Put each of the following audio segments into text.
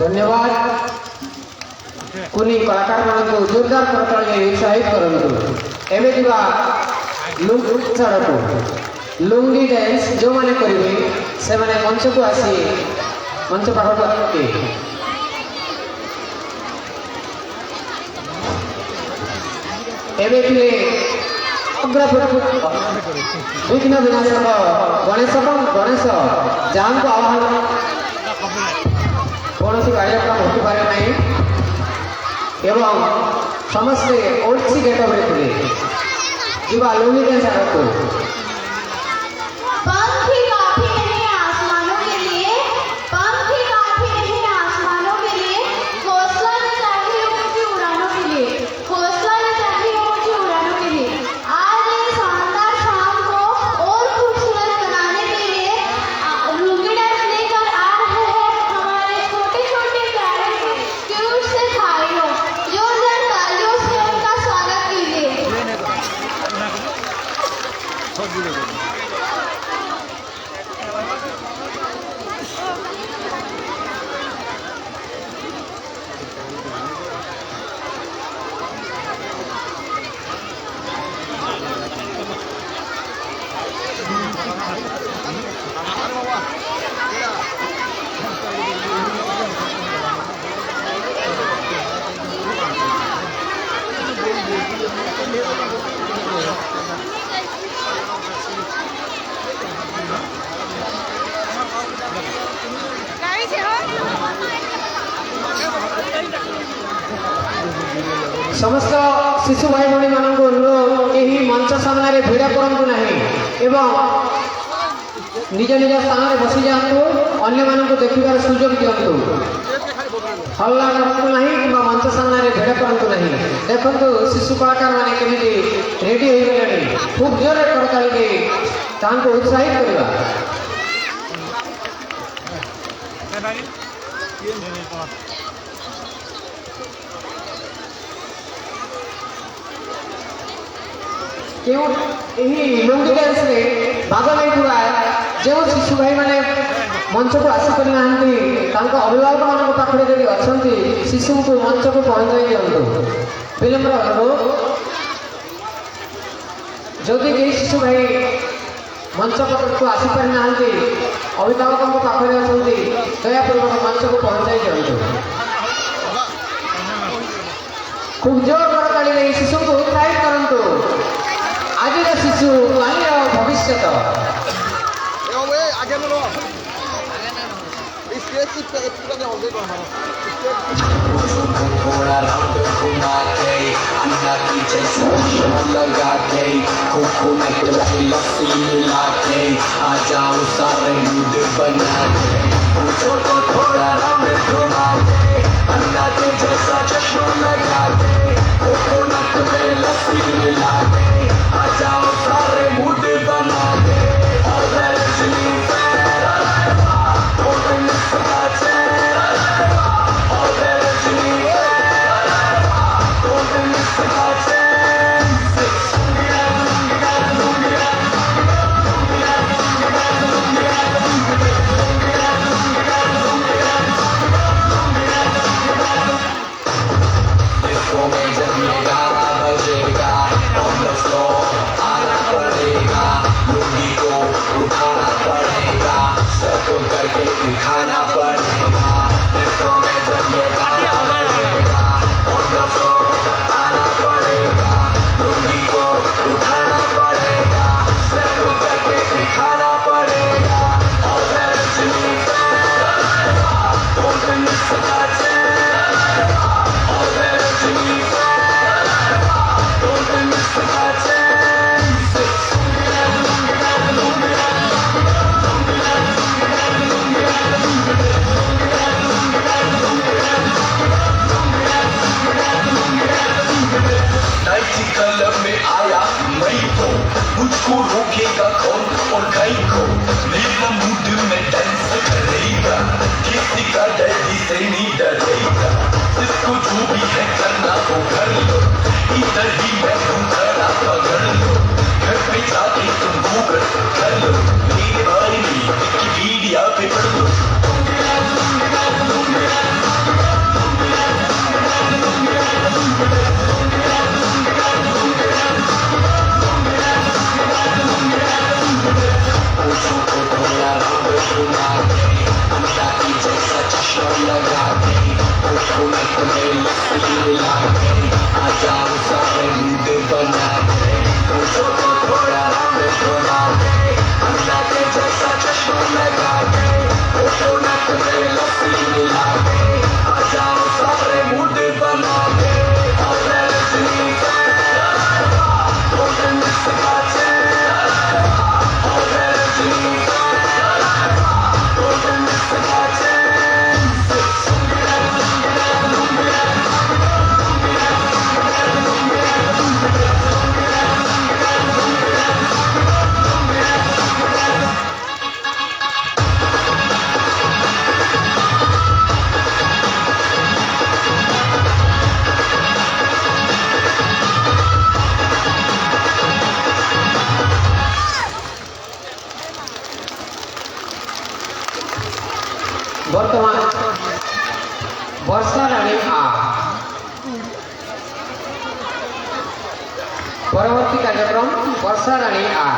धन्यवाद कुनी कलाकार मानक जोरदार करताली उत्साहित करंतु एबे दिबा लुंगी डांस जो माने करिवे से माने मंच को आसी मंच पाखक के एबे तिले विघ्न विनाशक गणेश जहाँ को आह्वान कौन कार्यक्रम हो पारे नहीं एवं समस्ते ओल्सी गेटअप थे जीवा लुंगी डांस आड़क समस्त शिशु भाई भाई मान यही मंच सामने भिड़ा पड़ू ना एवं निज निज स्थान में बसी जातु अन्य मानक देखार सुजोग दिंतु हल्ला करतु ना कि मंच सामने भिड़ा पड़ू ना देखु शिशु कलाकार मैंने केमी रेडी हो गले खूब जोर करताली उत्साहित करवा क्यों लुंगी डांस रे भाग नहीं जो शिशु भाई मैंने मंच को आसिपार ना अभिभावक मान पाखे जी अच्छा शिशु को मंच को पहुँचाई दिंतु विलम्ब अनुरोध जदि कई शिशु भाई मंच को आसिपार ना अभिभावक पाखे अच्छा दयापूर्वक मंच को पहुँचाई दिंतु खूब जोर करताली शिशु को उत्साहित करंतु आज शिशु काल भविष्य थोड़ा राउंड घुमा के अन्ना की जैसे लगा के कोकोनट वाली लस्सी मिला के आ जाओ सारे मूड बना के छोटो थोड़ा राउंड घुमा के अन्ना की जैसा चश्मा लगा के कोकोनट में लस्सी मिला के आ जाओ सारे मूड बना के और रजनी फेरा ओपन सकाचे और रजनी फेरा ओपन सकाचे खाना पड़ेगा इसको में जरिए गाना पड़ेगा और दसो आना पड़ेगा लुंगी को उठाना पड़ेगा सबको करके दिखाना पड़ेगा और रजनी फेरा ओपन सकाचे और रजनी फेरा ओपन सकाचे कलम में आया मई को मुझको रोकेगा कौन और कहीं को मेरा मूड में डांस करेगा किसी का डैडी से नहीं डरेगा इसको जो भी है करना वो कर लो इधर ही मैं हूँ खड़ा पकड़ लो घर पे जाके तुम गूगल कर लो मेरे बारे में विकिपीडिया पे पढ़ लो পরবর্তী কার্যক্রম বর্ষা রানী আ।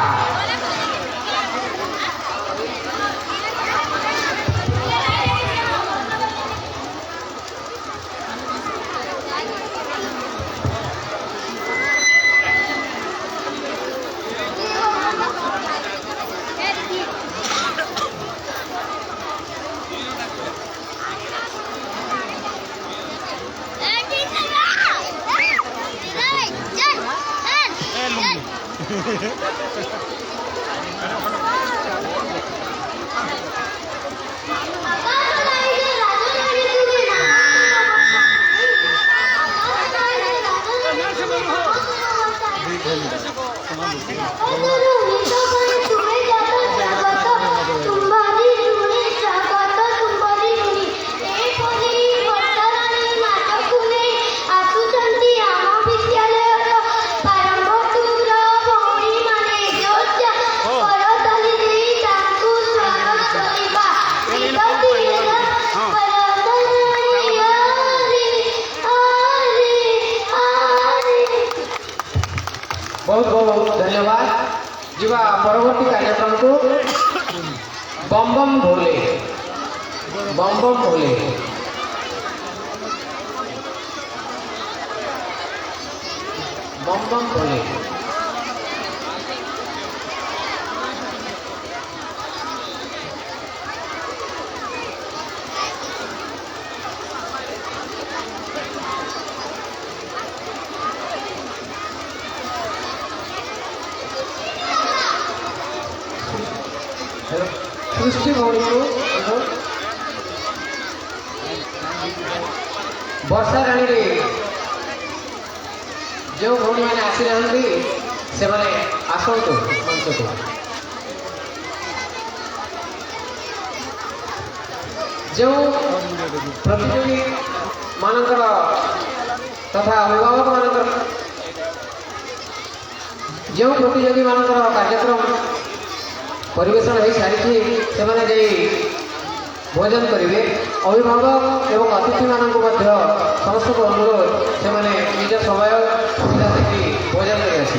बहुत बहुत धन्यवाद। जीवा परवर्ती कार्यक्रम को बम बम भोले, बम बम भोले। बम बम भोले। सृष्टि भौणी को वर्षा राणी रे जो भौणी मैंने आसी रही से आसतु मंच को। जो प्रतियोगी मानकर तथा अभिभावक मानकर जो प्रतियोगी मानकर कार्यक्रम परिवेशन हो सारी से भोजन करेंगे। अभिभावक एवं अतिथि मानक समस्त को अनुरोध से निज समय सुविधा देखी भोजन कर आस।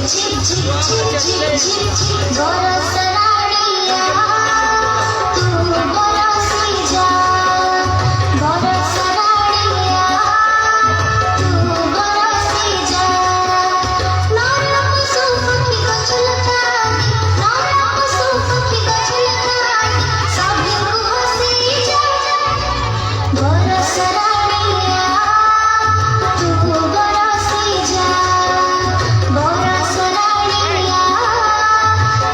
झिक झिक झिक झिक झिक झिक बरसराड़िया तू बरसी जा बरसराड़िया तू बरसी जा नरम सुखी गछलतानी नरम सुखी गछलतानी सभी को हसी जा बरसराड़िया तू बरसी जा बरसराड़िया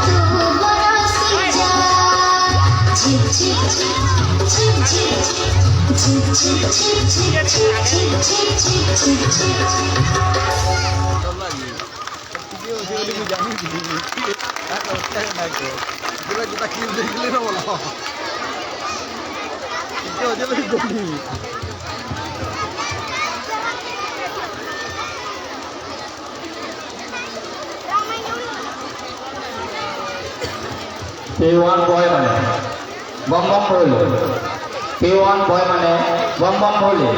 तू बरसी जा झिक झिक झिक झिक झिक झिक झिक झिक झिक झिक झिक झिक झिक झिक झिक P1 boy মানে বম বম বলে P1 boy মানে বম বম বলে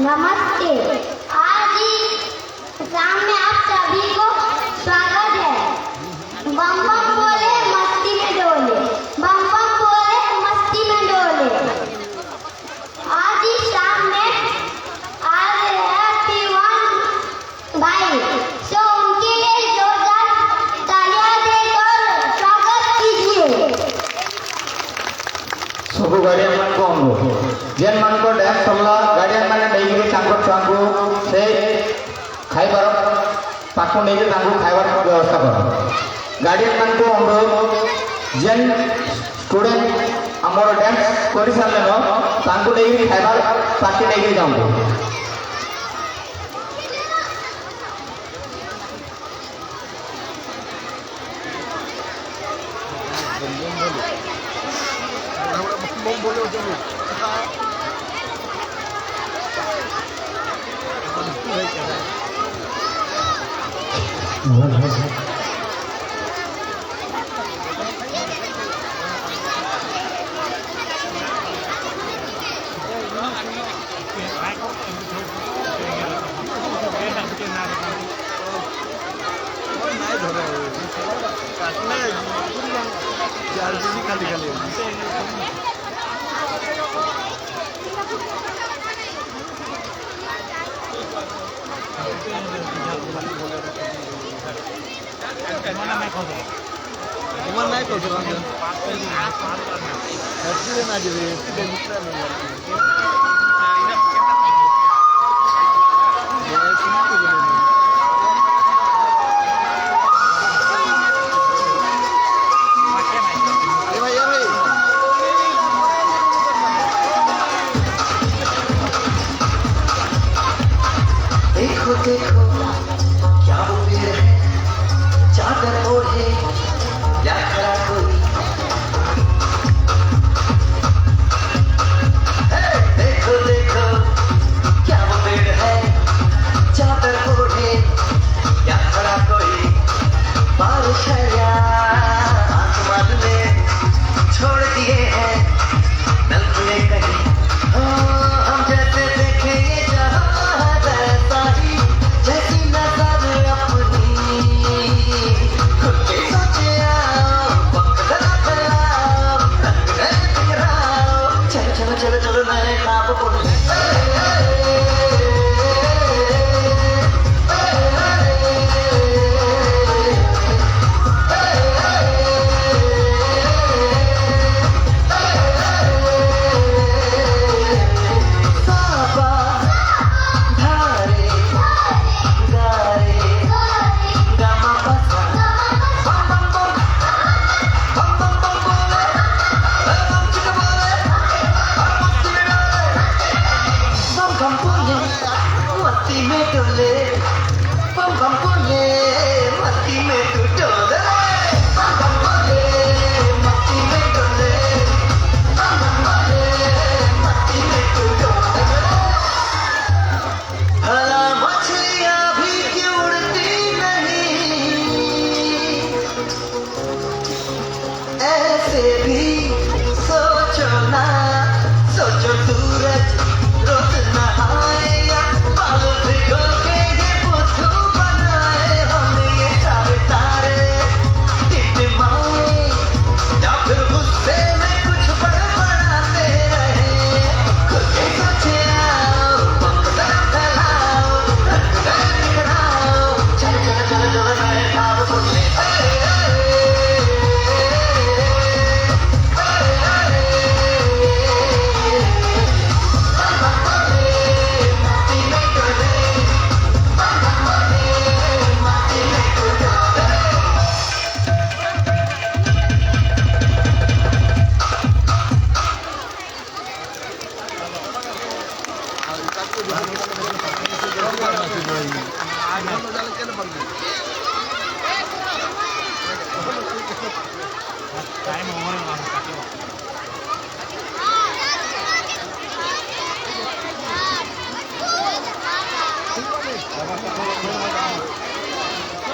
नमस्ते आज शाम में आप सभी को स्वागत है बम बम बोले मस्ती में डोले बम बम बोले मस्ती में डोले आज शाम में आ रहे हैं P1 भाई सो उनके लिए जोरदार तालियां देकर स्वागत कीजिए ସବୁ ଗାର୍ଡିଆନ ମାନଙ୍କୁ ଅନୁରୋଧ ଯେନ୍ ମାନଙ୍କ ଡ୍ୟାନ୍ସ ସରିଲା ଗାର୍ଡିଆନ ମାନେ ନେଇକିରି ତାଙ୍କ ଛୁଆଙ୍କୁ ସେ ଖାଇବାର ପାଖକୁ ନେଇକି ତାଙ୍କୁ ଖାଇବାର ବ୍ୟବସ୍ଥା କର ଗାର୍ଡିଆନ ମାନଙ୍କୁ ଅନୁରୋଧ ଯେନ୍ ଷ୍ଟୁଡେଣ୍ଟ ଆମର ଡ୍ୟାନ୍ସ କରିସାରିଲେନ ତାଙ୍କୁ ନେଇକି ଖାଇବାର ପାଖକୁ ନେଇକି ଯାଆନ୍ତୁ देखो देखो क्या वो पेड़ है चादर ओढ़े या खड़ा कोई देखो देखो क्या वो पेड़ है चादर ओढ़े या खड़ा कोई बारिश है या आसमान में छोड़ दिए हैं नल खुले कहीं हम जैसे देखें ये जहां वैसा ही जैसी नजर अपनी खुद के सोचे आओ वक्त लगाओ रंग बिखराओ चलो चलो चलो चलो नए ख्वाब बुन भला से भी सोचो ना, सोचो सूरज रोज नहाए या बाल भिगो के ये बुद्धू बनाए, हम ये सारे तारे टिमटिमाए या फिर गुस्से में कुछ बड़बड़ाते रहे। खुद ही सोचे आओ, पंखुड़ा फैलाओ, रंग बिखराओ, चल चल चल चल नए भाव सुन ले।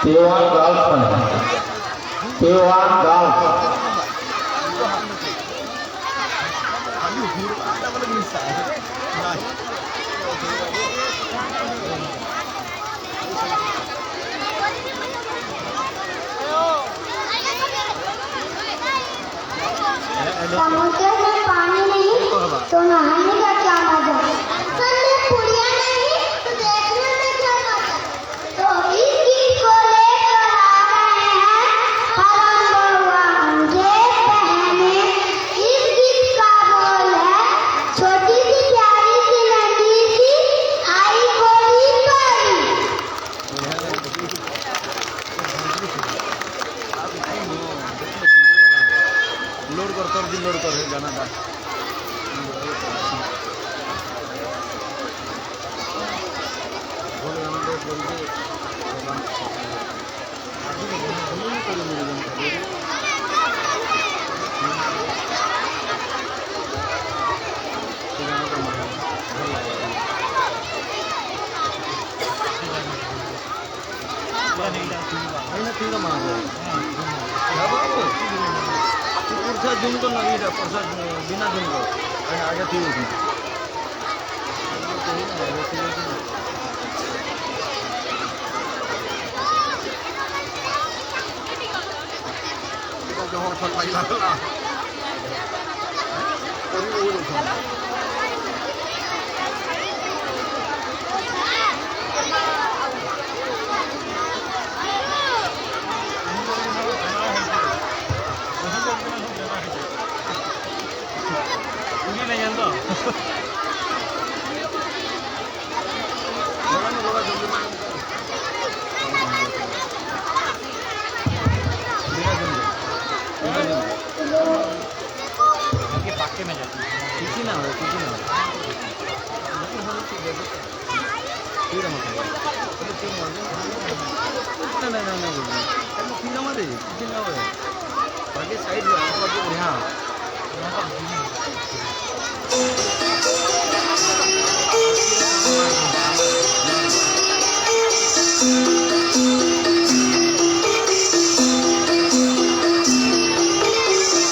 T1 Golf, T1 Golf. समुद्र में पानी नहीं तो नहाने का क्या मजा, असल में पुड़िया नहीं तो देखने में क्या मजा। तो इस गीत को लेकर आ रहे हैं हरम बउआ मुझे पहने। इस गीत का बोल है, छोटी सी प्यारी सी नन्ही सी आई कोई परी। लोड कर गाना था। दिन तो नहीं रहा परसा बिना दिन को आगे थी होगी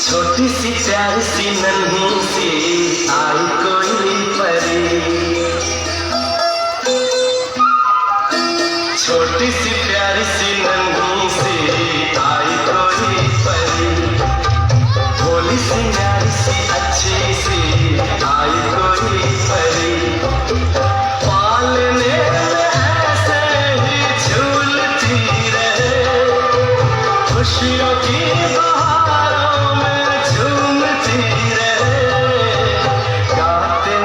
छोटी सी प्यारी सी नन्ही सी आई कोई परी, छोटी सी प्यारी सी नन्ही सी आई कोई परी, भोली सी न्यारी सी अच्छी सी आई कोई परी, पालने में ऐसे ही झूलती रहे, खुशियों की बहारों में झूमती रहे, गाते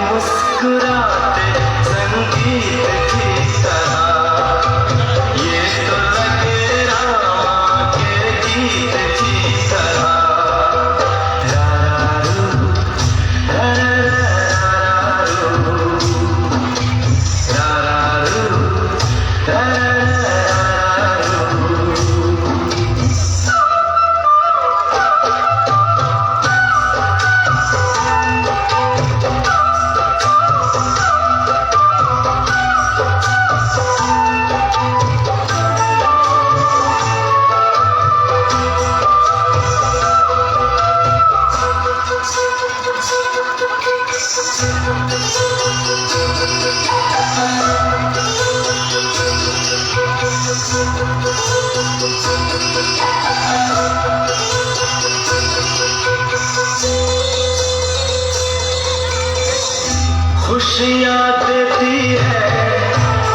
खुशियाँ देती है,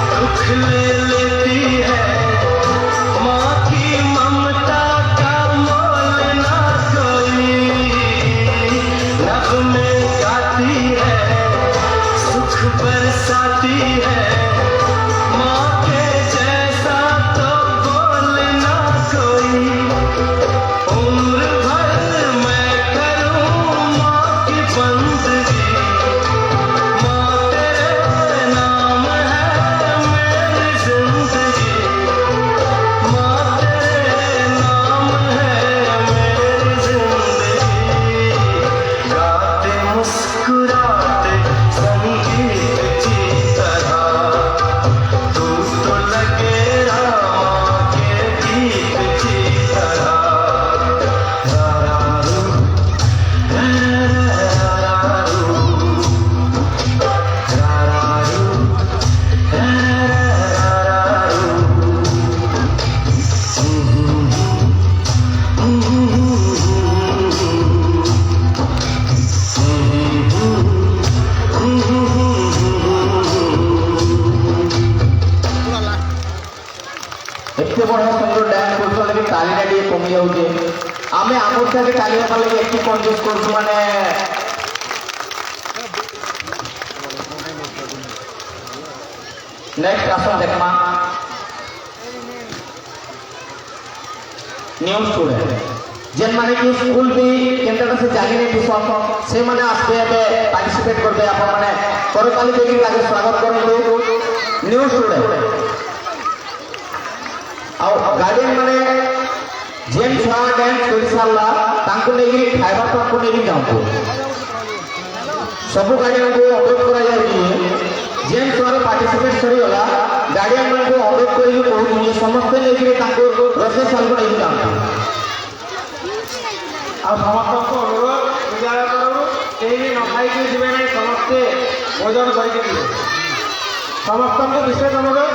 दुख ले लेती है। माँ की ममता का मोल ना कोई, नग़्मे गाती है, सुख बरसाती है। माँ के जैसा तो बोल ना कोई। उम्र भर मैं करूँ माँ की बंदगी, माँ तेरे नाम है मेरी जिंदगी, माँ तेरे नाम है मेरी जिंदगी। गाते मुस्कुराते संगीत की तरह, तू तो लगे रामा के गीत की तरह। रारारू, रारारू, रारारू, रारारू। एते बड़ सुंदर डांस करछो लगे तालीटा टिके कमी जाउछे आमे आगुर थाके ताली हेबार लगे एकटु कंजूस करछु माने नेक्स्ट आसन देखमा न्यू स्टूडेंट जेन माने कि स्कूल भी केनटा से जानि नै दिसो से माने आसबे एबे पार्टिसिपेट करबे आपन माने करताली देकी लागे स्वागत करंतु न्यू स्टूडेंट आउ गार्डियन माने जेन छुआ डांस करि सारला तांको नेगी खाइबा तांको नेगी जांतु सब गार्डियन को अपडेट करा जाउची जेन छुआ पार्टिसिपेट करि होला गार्डियन मान को अपडेट करि कहू जे समस्त नेगी तांको रसे साल को नेगी जांतु आ समस्त को अनुरोध विद्यालय करू केही न खाई के दिबे नै समस्ते भोजन करि के दिबे समस्त को विशेष अनुरोध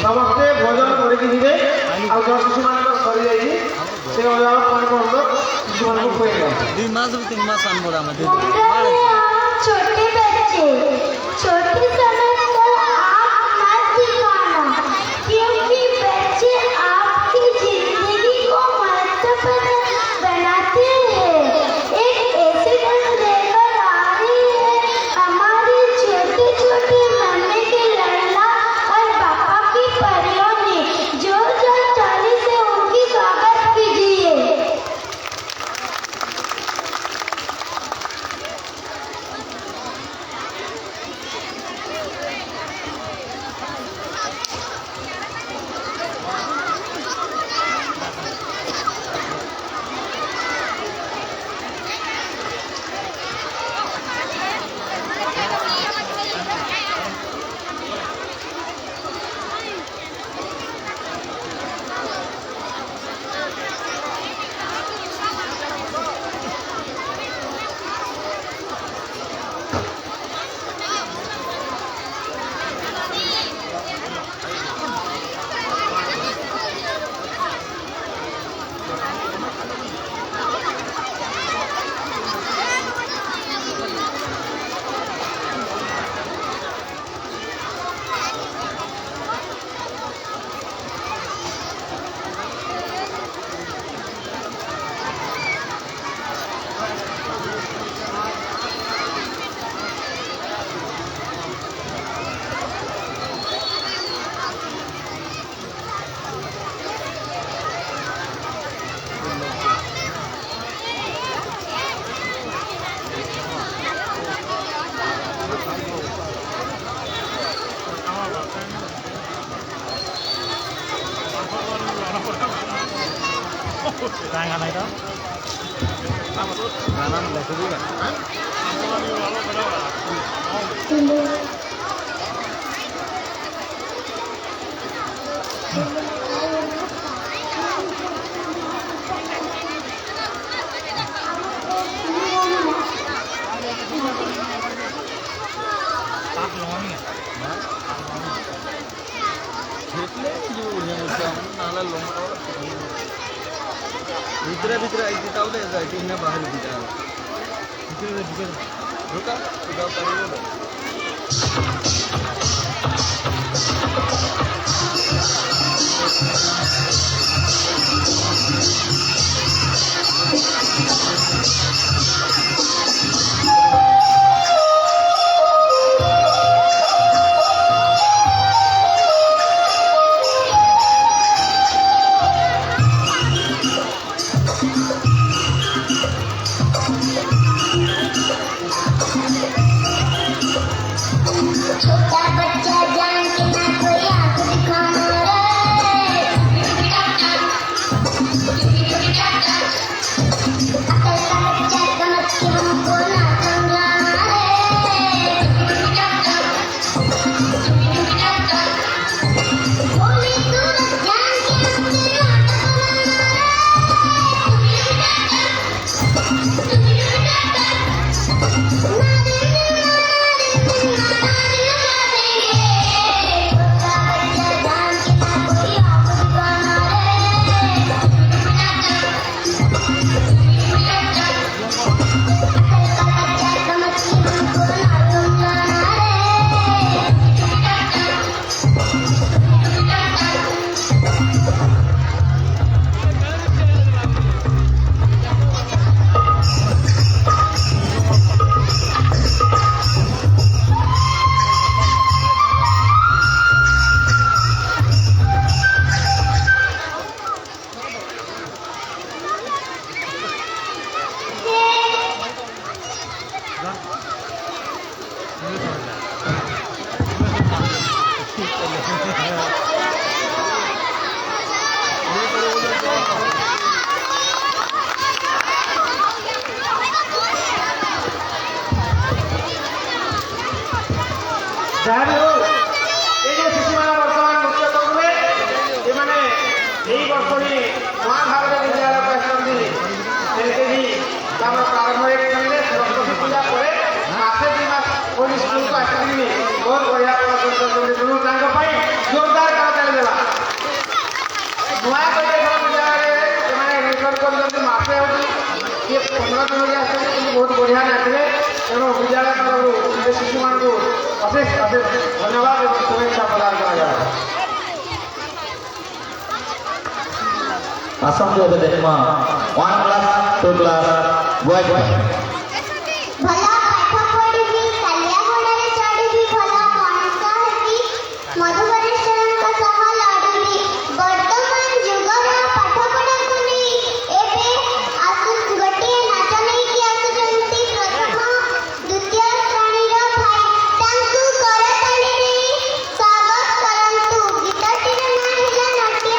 समस्ते भोजन करि के दिबे आ जो शिशु मान को सरी जाई से अभिभावक मान को अनुरोध शिशु मान को खोई जाए 2 मास 3 मास अनबोड़ा में दे छोटे बच्चे छोटे समझकर आप मत दिखाना, क्योंकि बच्चे आपकी जिंदगी को महत्वपूर्ण बनाते हैं। एक ऐसी ढंग लेकर आ रही है हमारे छोटे छोटे मम्मी के लड़ला और पापा की परियों ने जोर ताली से उनकी स्वागत कीजिए। Jangan itu. Jangan lagi juga. भीतर आई थी ताऊ ले जाए कि इन्हें बाहर ही दिखा भीतर रुका रुका छोटा बच्चा जान के ना कोई आंख दिखाना रे अकल का बच्चा समझ के हमको ना समझाना रे भोली सूरत जान के हमसे ଯାହା ବି ହଉ ଏଇ ଯେଉଁ ଶିଶୁମାନେ ବର୍ତ୍ତମାନ ନୃତ୍ୟ କରୁଥିଲେ ଏମାନେ ଏଇ ବର୍ଷ ହିଁ ନୂଆ ଭାବରେ ବିଦ୍ୟାଳୟକୁ ଆସିଛନ୍ତି ଏଲ୍କେଜି ଆମର ପ୍ରାରମ୍ଭ ହେଇଛନ୍ତି ସରସ୍ୱତୀ ପୂଜା ପରେ ମାସେ ଦୁଇ ମାସ ପୁଣି ସ୍କୁଲକୁ ଆସିକିନି ବହୁତ ବଢ଼ିଆ ପ୍ରଦର୍ଶନ କରିଛନ୍ତି ତେଣୁ ତାଙ୍କ ପାଇଁ ଜୋରଦାର କରତାଳି ଦେବା ନୂଆ କରି ବିଦ୍ୟାଳୟରେ ସେମାନେ ରେକର୍ଡ କରିଛନ୍ତି ମାସେ ହେଉଛି କିଏ 15 ଦିନ ବି ଆସିଛନ୍ତି କିନ୍ତୁ ବହୁତ ବଢ଼ିଆ ନାଚିଲେ ତେଣୁ ବିଦ୍ୟାଳୟ ତରଫରୁ ସେ ଶିଶୁମାନଙ୍କୁ ଅଶେଷ ଅଶେଷ ଧନ୍ୟବାଦ ଏବଂ ଶୁଭେଚ୍ଛା ପ୍ରଦାନ କରାଯାଏ ଆସନ୍ତୁ ଏବେ ଦେଖିବା 1 କ୍ଲାସ୍ 2 କ୍ଲାସ୍ ବୟ भला पाठ पढ़ी कालिया घोड़े चढ़ी भला मनुष्य हेबी मधुबरेश्वर सह लड़ी वर्तमान जुगर पाठ पढ़ा कुनी एबे आसु गोटे नाच नहीं कि आसुचंती प्रथम द्वितीय श्रेणी रो भाई तांकु करताली रे स्वागत करंतु गीतटी रे ना हिला नाट्य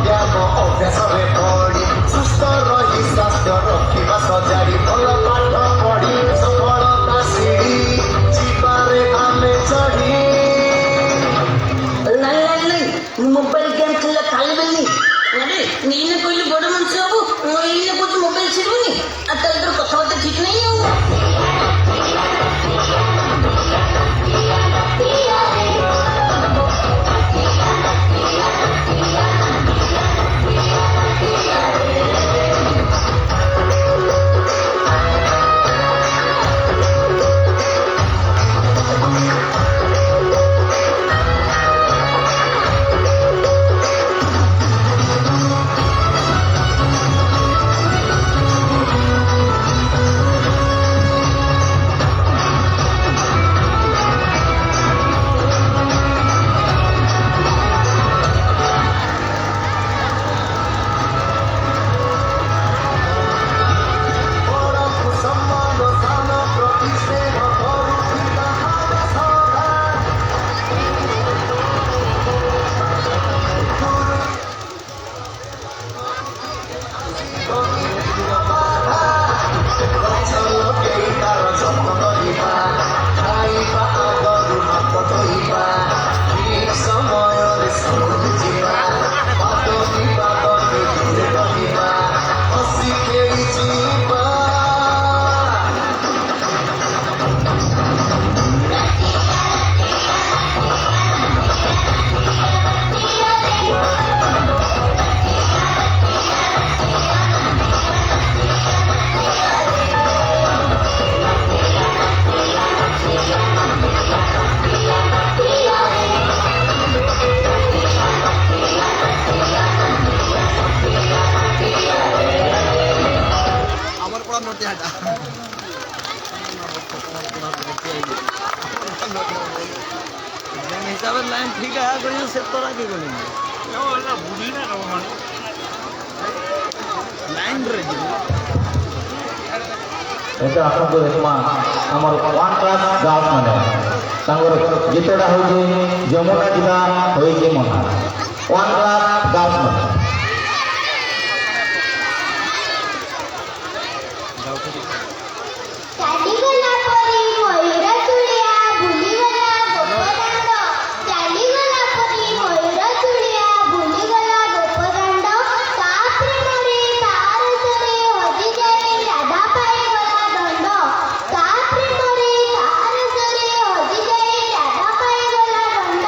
ଜ୍ଞାନ ଅଭ୍ୟାସରେ ପଡ଼ି ସୁସ୍ଥ ରହି ସ୍ୱାସ୍ଥ୍ୟ ରଖିବା ସଜାଡ଼ି ଭଲ ପାଠ ପଢ଼ି ସଫଳତା ସିଡ଼ି ଯିବାରେ ଆମେ ଚଢ଼ି ନାଇଁ ନାଇଁ ନାଇଁ ମୋବାଇଲ ଗେମ୍ ଖେଳିଲେ ଖାଲି ବେଲି ଆରେ ଏଇନେ କହିଲେ ବଡ଼ ମଣିଷ ହବୁ ଏଇନେ କହୁଛୁ ମୋବାଇଲ ଛିଡ଼ୁନି ଆଉ ତାହେଲେ ତୋର କଥାବାର୍ତ୍ତା ଠିକ ନାହିଁ ଆଉ ବଡ଼କୁ ସମ୍ମାନ ସ୍ଥାନ ପ୍ରତି ସ୍ନେହ କରୁଥିବା ସଦା ଗଛ ଲଗେଇ ତାର ଯତ୍ନ କରିବା ଖାଇବା ଆଗରୁ ହାତ ଧୋଇବା ଠିକ ସମୟରେ ସମୁଦ୍ର ଯିବା ପାଦ ବିବାଦରୁ ଦୂରେ ରହିବା ହସି ଖେଳି ଯିବା हिसाब लाइन ठीक है कोई से तोरा के बोले लाइन रे ଏବେ ଆପଣଙ୍କୁ ଦେଖିମା ଆମର 1 କ୍ଲାସ୍ ଗାର୍ଲସ୍ ମାନେ ତାଙ୍କର ଗୀତଟା ହେଉଛି ଯମୁନା ଯିବା ହୋଇଛି ମନା 1 କ୍ଲାସ୍ ଗାର୍ଲସ୍ ମାନେ ଚାଲିଗଲା ପରି ମୟୂର ଚୁଳିଆ ବୁଲିଗଲା ଗୋପଦାଣ୍ଡ ଚାଲିଗଲା ପରି ମୟୂର ଚୁଳିଆ ବୁଲିଗଲା ଗୋପଦାଣ୍ଡ ତା ପ୍ରେମରେ ତାର ସରେ ହଜିଯାଏ ରାଧା ପାଇଗଲା ଦଣ୍ଡ ତା ପ୍ରେମରେ ତାର ସରେ ହଜିଯାଏ ରାଧା ପାଇଗଲା ଦଣ୍ଡ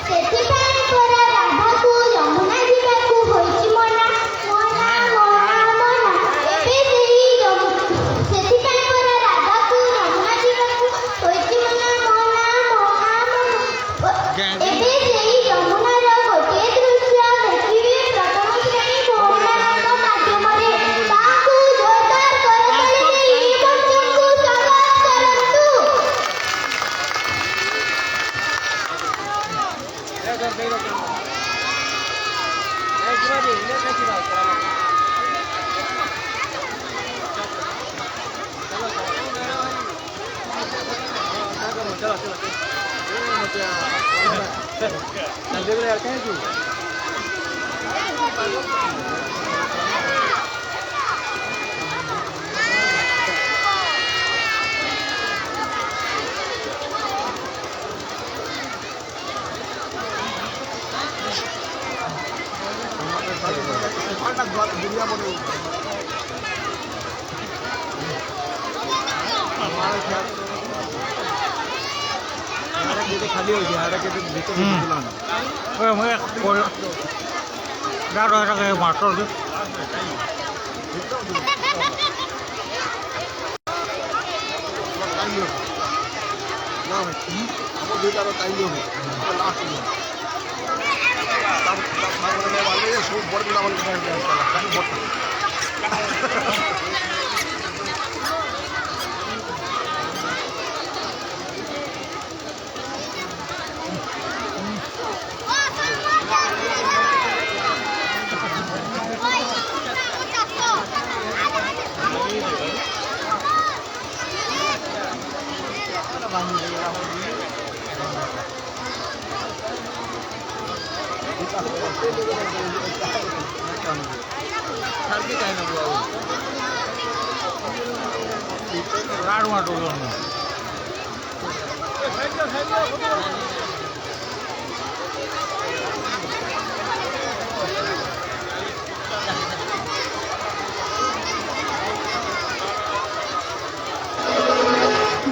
ସେଥିପାଇଁ ପରା ରାଧାକୁ ଯମୁନା ଯିବାକୁ ହୋଇଛି ମନା ମନା ମନା ମନା ଏବେ ସେହି ସେଥିପାଇଁ ପରା ରାଧାକୁ ଯମୁନା ଯିବାକୁ ହୋଇଛି ମନା ମନା ମନା ମନା ଏବେ ସେହି ଯମୁନାର ଗୋଟିଏ ଦୃଶ୍ୟ ଦେଖିବେ ପ୍ରଥମ ଶ୍ରେଣୀ ଭୋଗମାନଙ୍କ ମାଧ୍ୟମରେ ତାହାକୁ ଜୋରଦାର କରତାଳି ଦେଇ ମଞ୍ଚକୁ ସ୍ୱାଗତ କରନ୍ତୁ। ଖାଲି ହେଉଛି ଆଡ଼େ କେତେ ଭିତରେ ମାଷ୍ଟର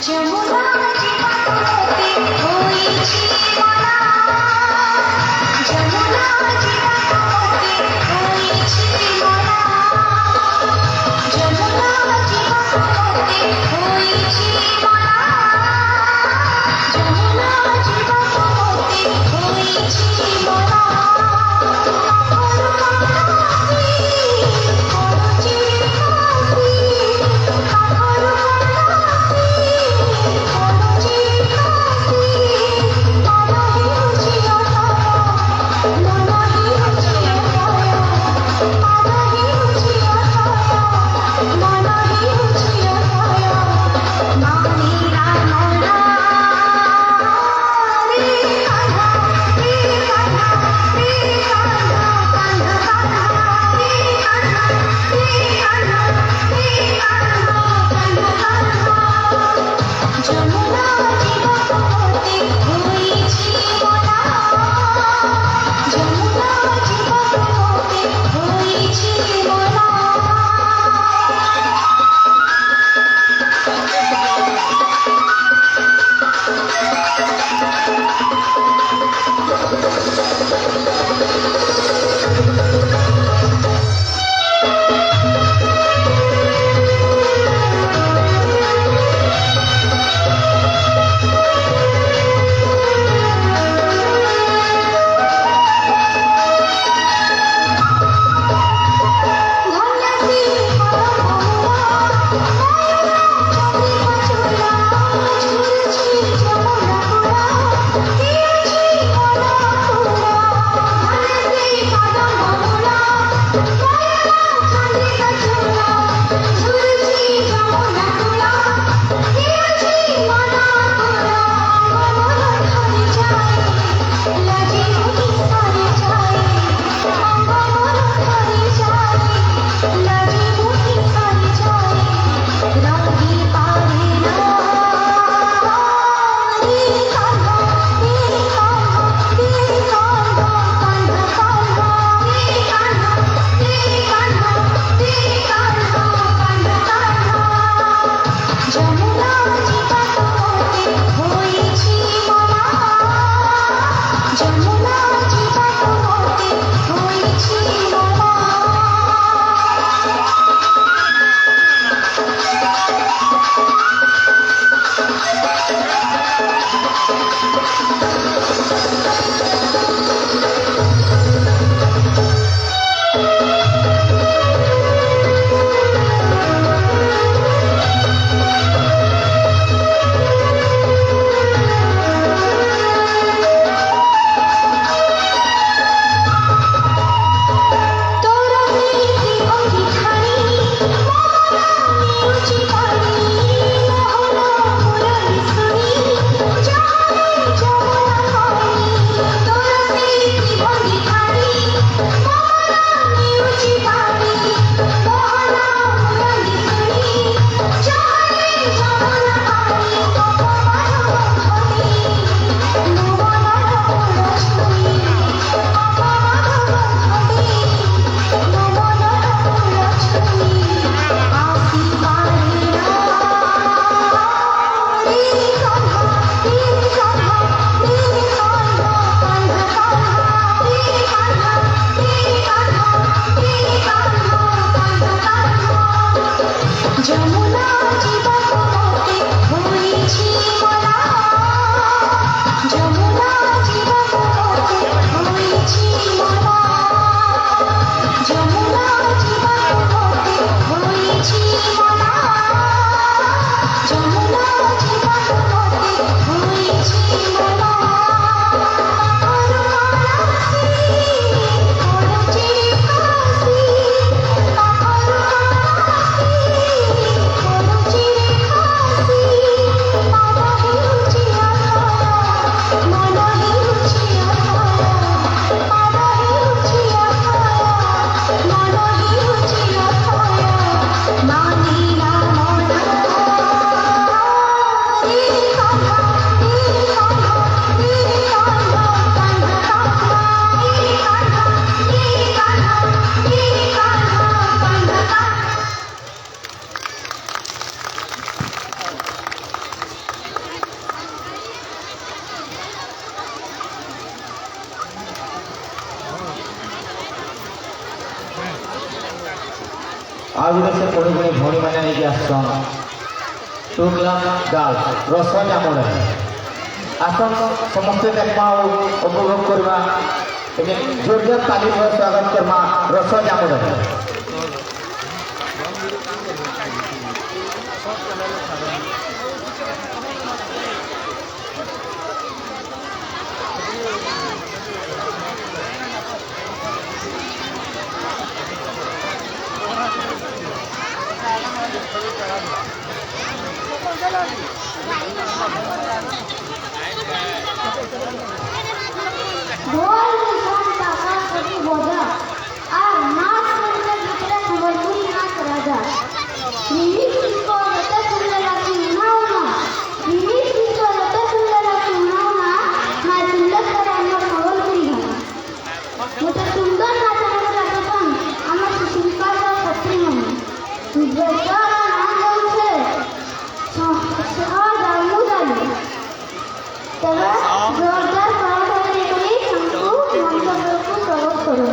যমুনা জীবনতে হইছি মালা যমুনা জীবনতে হইছি মালা যমুনা জীবনতে হইছি মালা যমুনা জীবনতে आ गुटे से पढ़ी पढ़ी भौणी मैंने नहीं आसन 2 क्लास गर्ल रस जामुन आसन समस्ते देखा उपभोग करवा जोरदार ताली स्वागत करवा रस जामुन ढोल निशान टाका सभी बोझा और नाच करने दूसरा खबरपुरी नाच राजा रिमिक्स इसको लता सुंदर की उनावना रिमिक्स इसको लता सुंदर की उनावना ना सुंदर कर अमर खबरपुरी घाना मुझे सुंदर नाचने लगे पण अमर शिल्पा का पत्री मन विद्यार्थी नाम से सहा जामू जाने तेरा जोरदार पाठ करी हमको मंत्र को स्वागत करो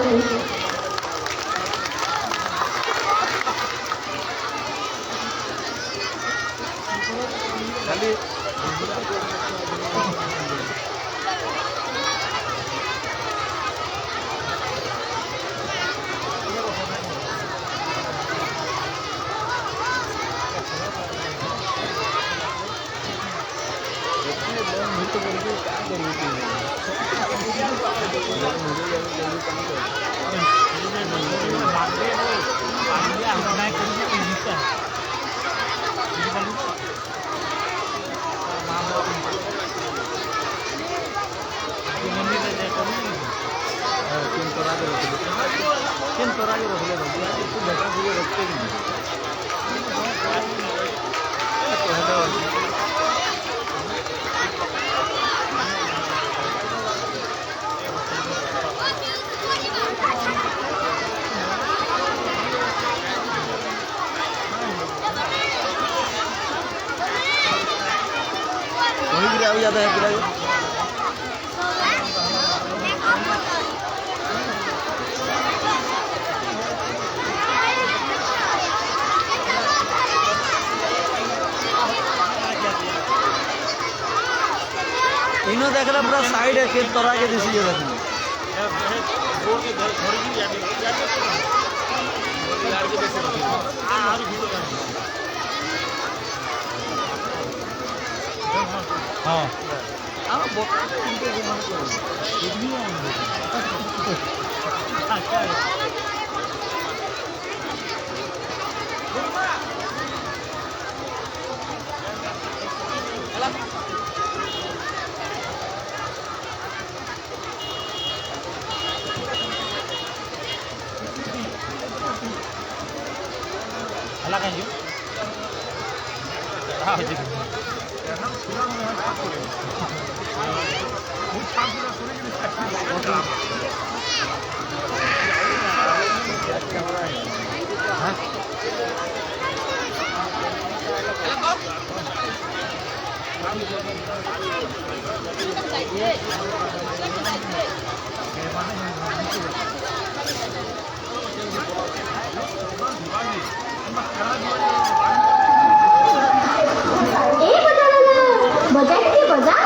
इनो देखला पूरा साइड है खेत तोरा के दिसी जगह हाँ बजा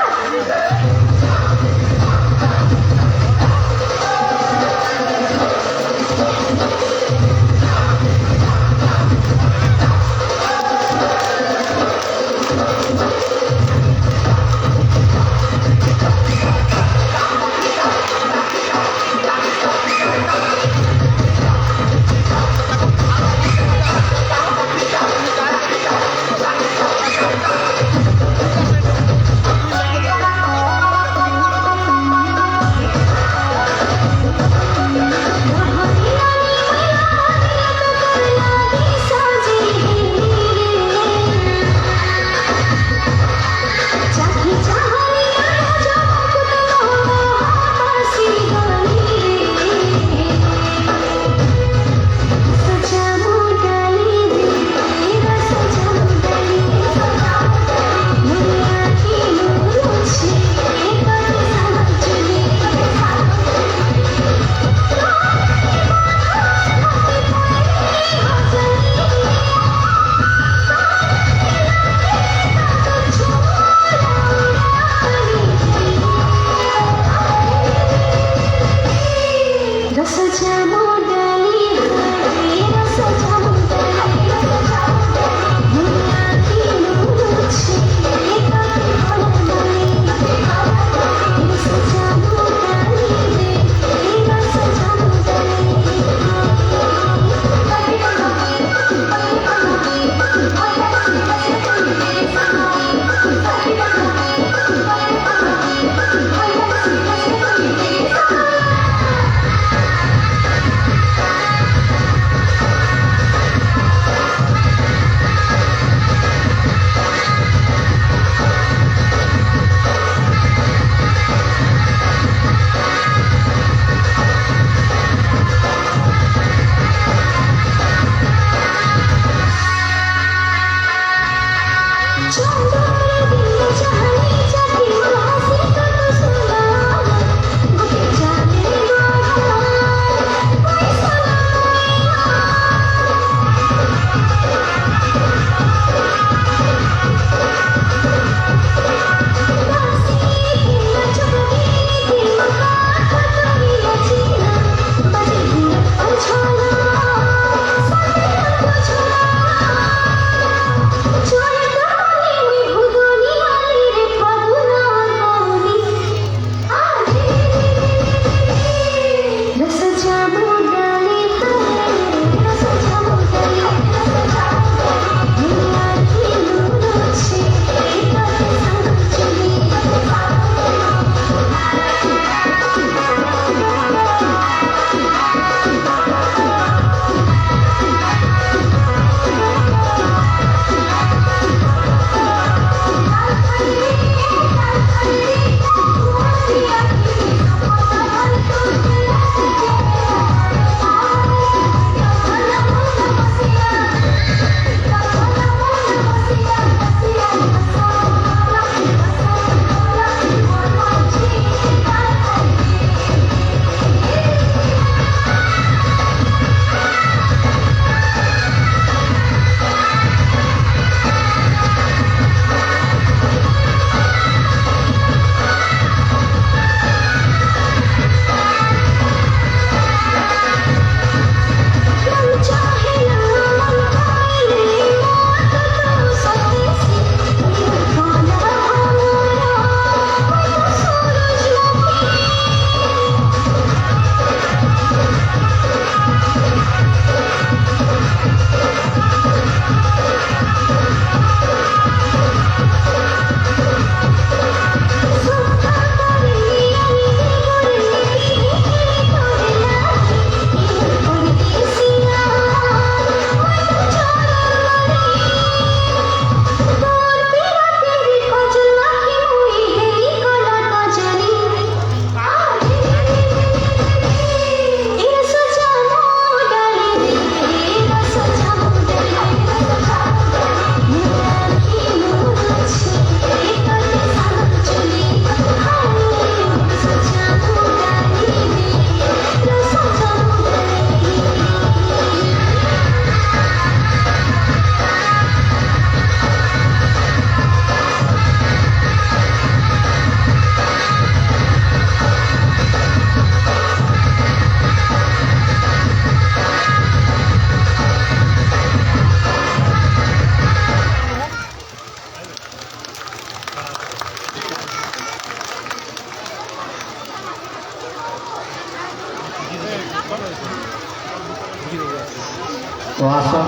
तो आसन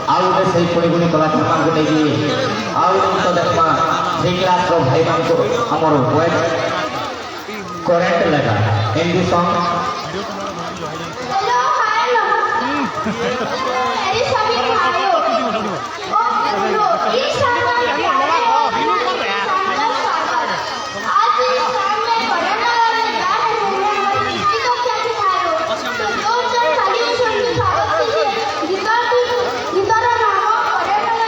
आउ गोटे से पुणी कलाकार मान नहीं आउ गीत देखा थ्री क्लास भाई मान आमर वेट करेंट लगा हिंदी सॉन्ग हेलो हाय मेरे सभी भाइयों इस समय आज इस शाम में पढ़ने वाले जा रहे हैं हिंदी को क्या सिखाए हो तो जब खाली सुन स्वागत कीजिए गिटार नाम पढ़ने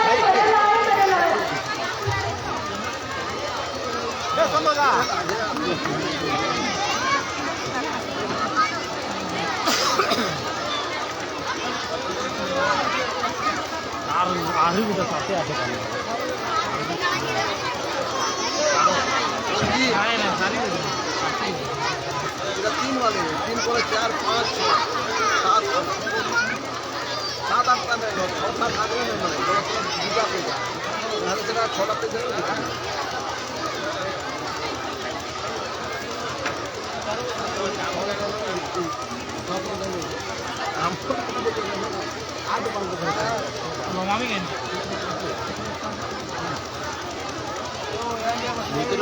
तीन वाले 3 को 4 5 6 7 8 का नहीं 7 आगे नहीं बने दूसरा पे हर जगह छोटा पे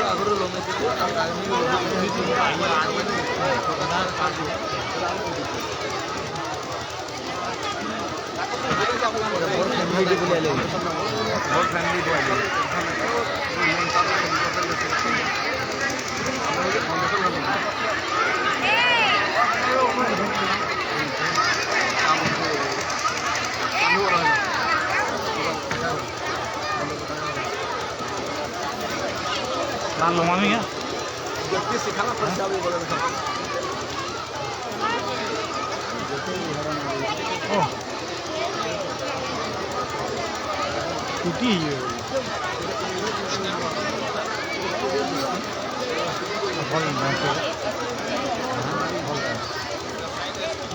आगुरी लोग व्यक्ति सिखाना पड़ता है बोले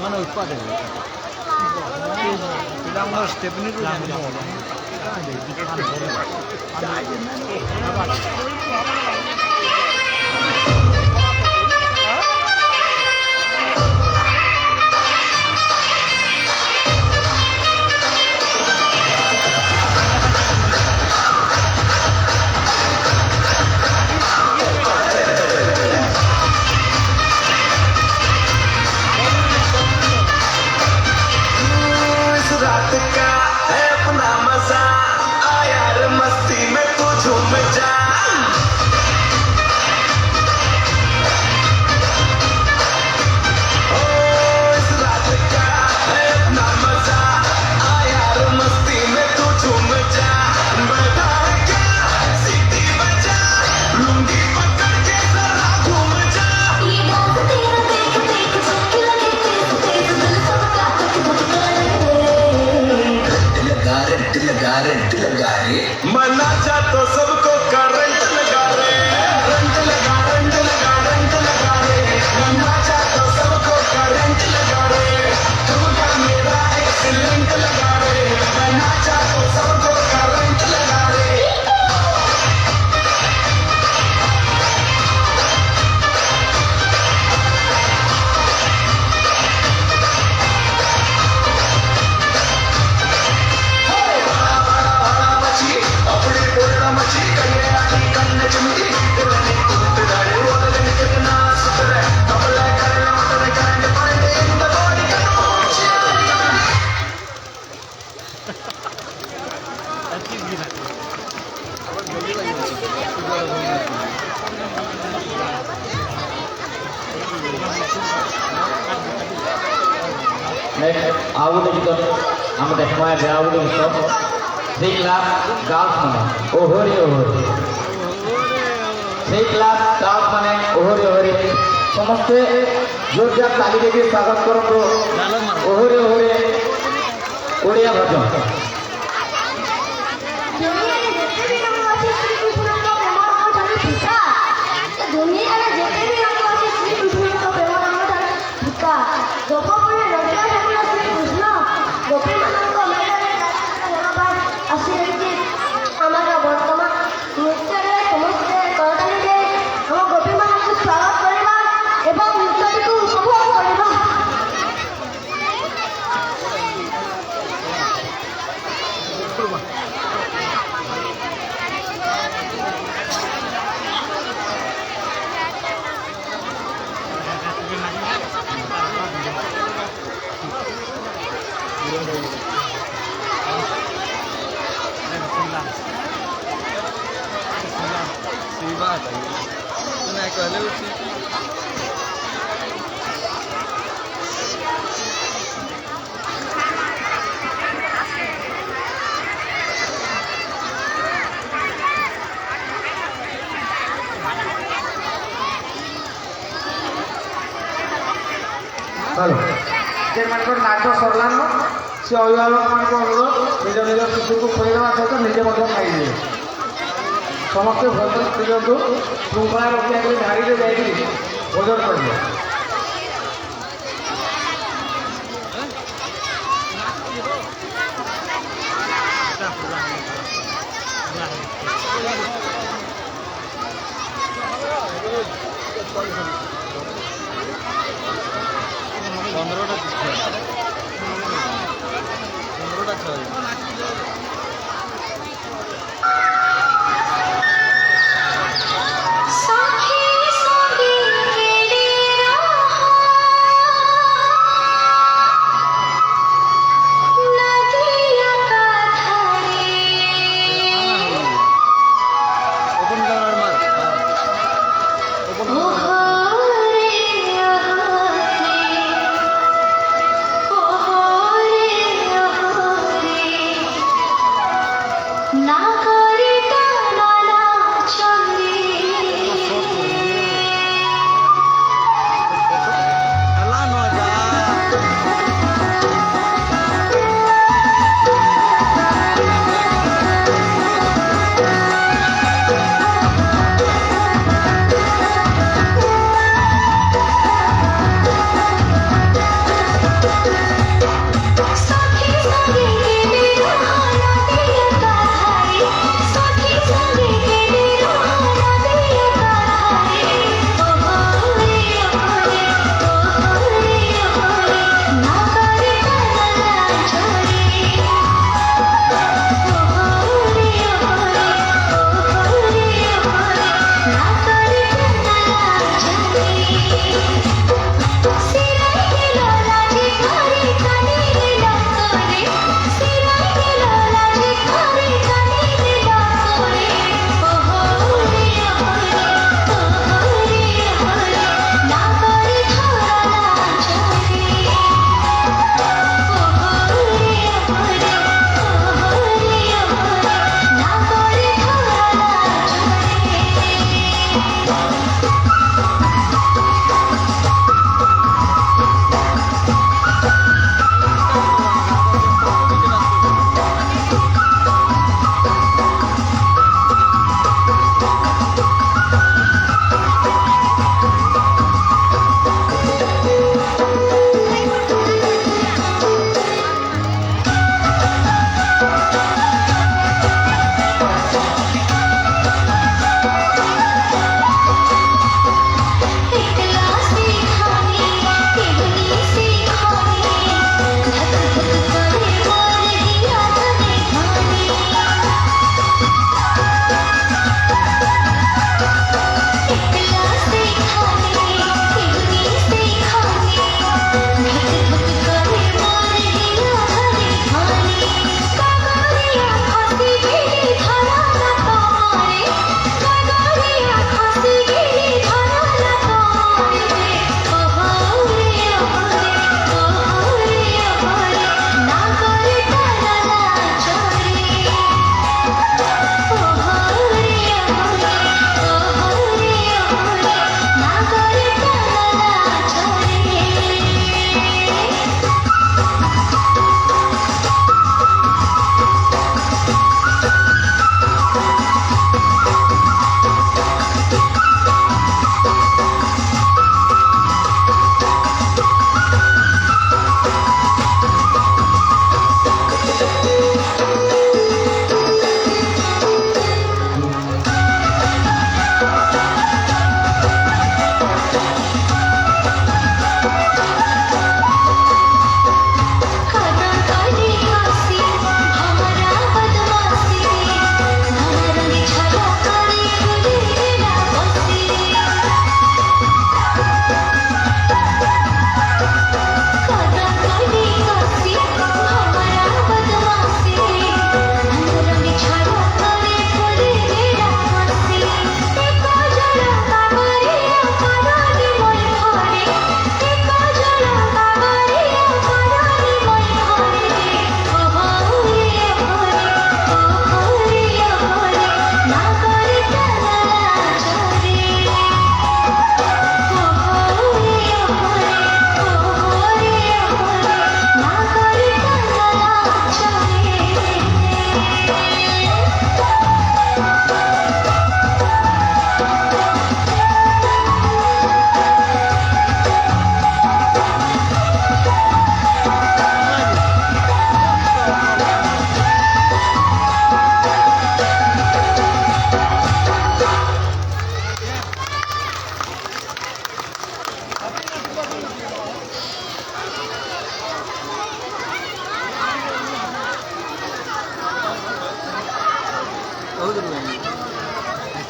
ମାନେ ଉତ୍ପାଦନ ପିଲାଙ୍କର ଷ୍ଟେପନି रात का है अपना मजा आ यार मस्ती में तू झूम जा ओ इस रात का है अपना मजा आ यार मस्ती में तू झूम जा बैठा है क्या सीटी बजा लुंगी पकड़ के जरा घूम जा ये बात तेरा देख देख सबकी लगे तेज तेज दिल सबका लगा रे मना जा तो सबको करंट लगा रे रंट लगा रंट लगा रंट लगा रे मना जा तो सबको करंट लगा रे तुमका मेरा एक्सीलेंट लगा रे मना जा तो सबको करंट लगा रे अपनी पूर्ण मची कहिए आदि कन्ने चुमकी तेरे कुत्तरारे बोले कितना सुतर है कबले करे उतरे करेंगे पड़े इन द बॉडी का ଆଉ ଗୋଟେ ଗୀତ ଆମେ ଦେଖବା ଏବେ ଆଉ ଗୋଟେ ଗୀତ 3 କ୍ଲାସ୍ ଗାର୍ଲସ ମାନେ ଓହରି ଓହରି 3 କ୍ଲାସ୍ ଗାର୍ଲସ ମାନେ ଓହରି ଓହରି ସମସ୍ତେ ଜୋରଦାର ତାଳି ଦେଇକି ସ୍ୱାଗତ କରନ୍ତୁ ଓହରି ଓହରି ଓଡ଼ିଆ ଭଜନ दुनिया में जितने भी रंग होते हैं श्री कृष्ण का प्रेम नाम था भिका गोपपुर रंगा ठाकुर श्री कृष्ण गोपी मानव को मेरे जगह आशीर्वाद हमारा वर्तमान नृत्य रे समस्त करताली रे हम गोपी मानव को स्वागत करबा एवं नृत्य को उपभोग करबा ଯେମାନଙ୍କର ନାଚ ସରିଲାନ ସେ ଅଭିଭାବକମାନଙ୍କ ଅନୁରୋଧ ନିଜ ନିଜ ଶିଶୁକୁ ଖୋଇଦେବା ସହିତ ନିଜେ ମଧ୍ୟ ଖାଇବେ। ସମସ୍ତେ ଭୋଜନ ଦିଅନ୍ତୁ, ଶୃଙ୍ଖଳା ରଖିବା ଧାଡ଼ିରେ ଯାଇକି ଭୋଜନ କରିବେ। सखी संगी केड़ी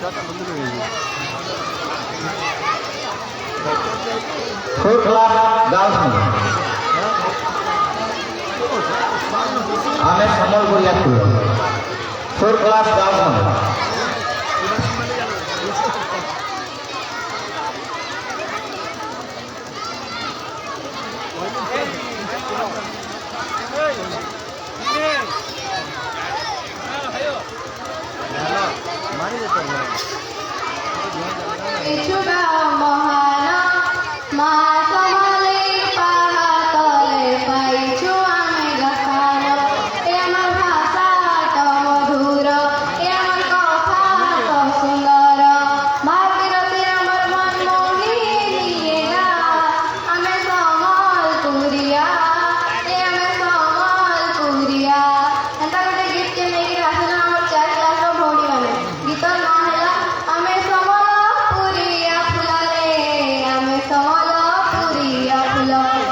फोर्थ क्लास गर्ल्स में आमे सम्बलपुरिया फोर्थ क्लास गर्ल्स में Ichuba mohana masamale pahatole paichu ame gakhano e amar bhasha to madhura e amar kotha to sundara bhagirati amar man mohi niyega ame samal puriya e ame samal puriya enta gote git ke nei rasana amar 4 class ro bhoni mane gitar na hela ame samal puriya phulare ame samal puriya phulare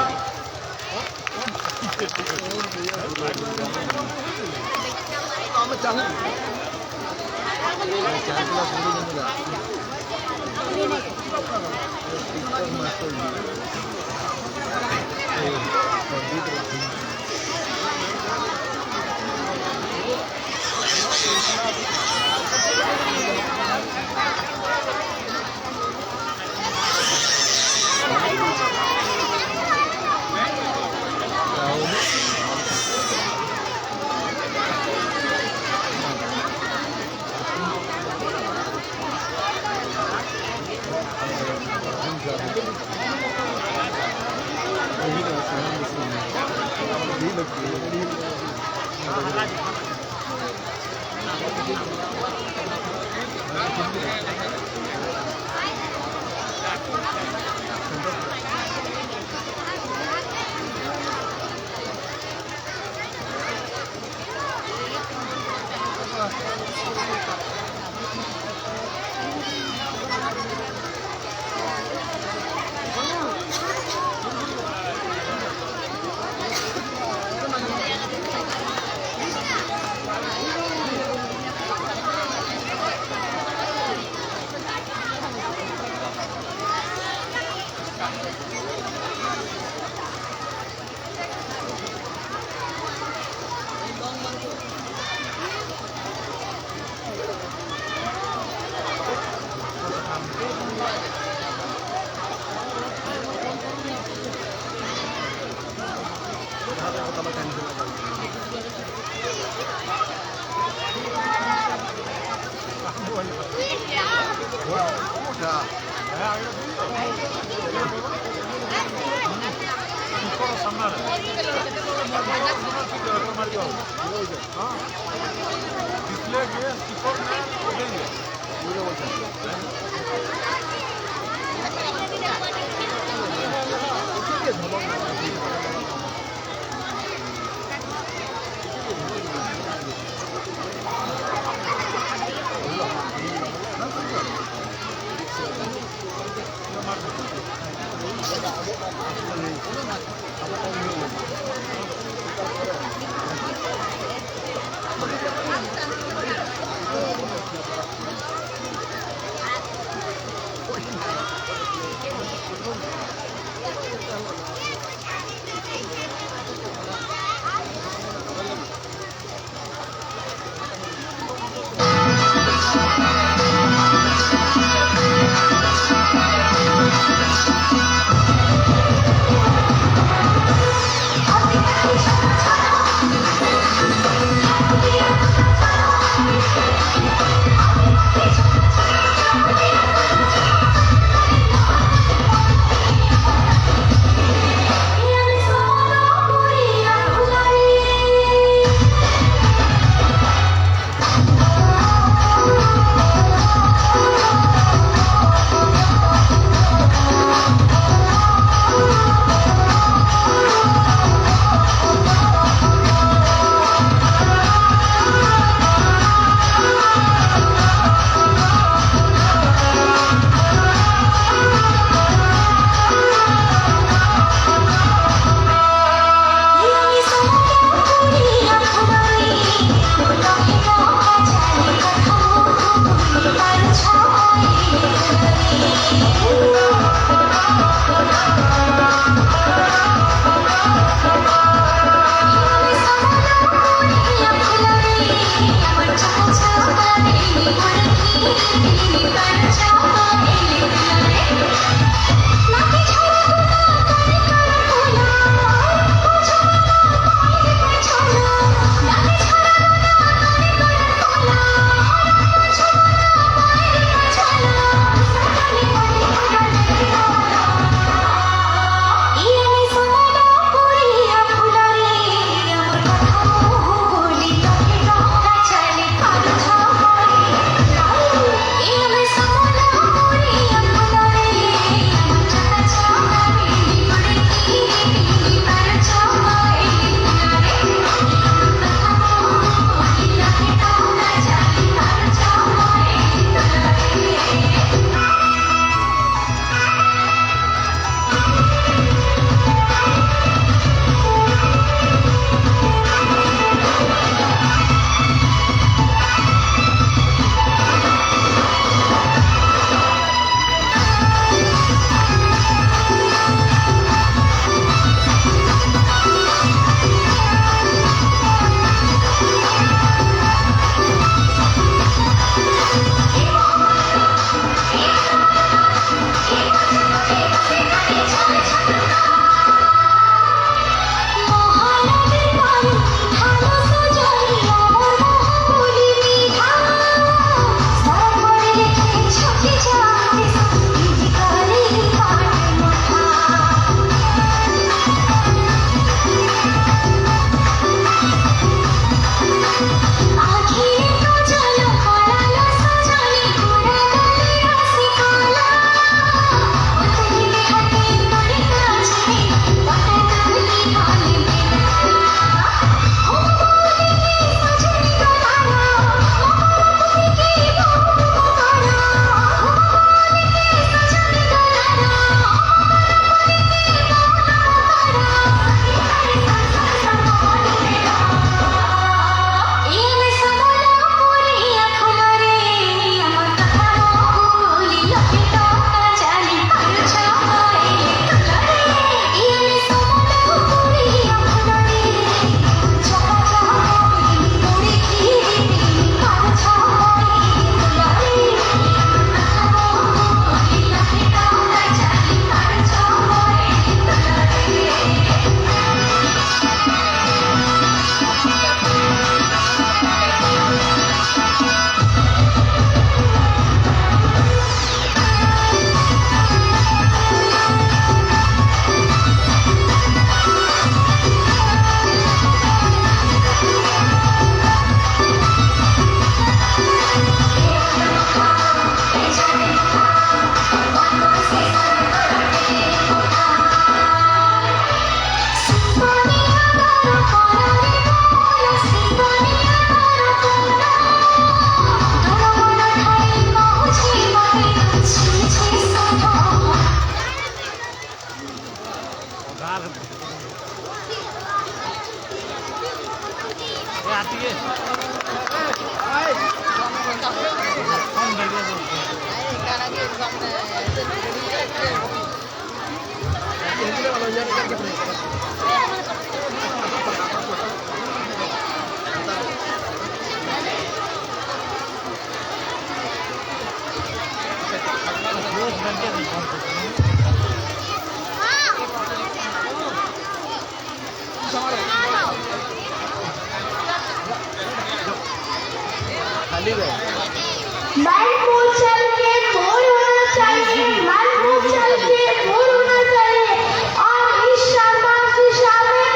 मन को चल के मोड़ होना चाहिए, मन को चल के मोड़ होना चाहिए और इस शाबाश में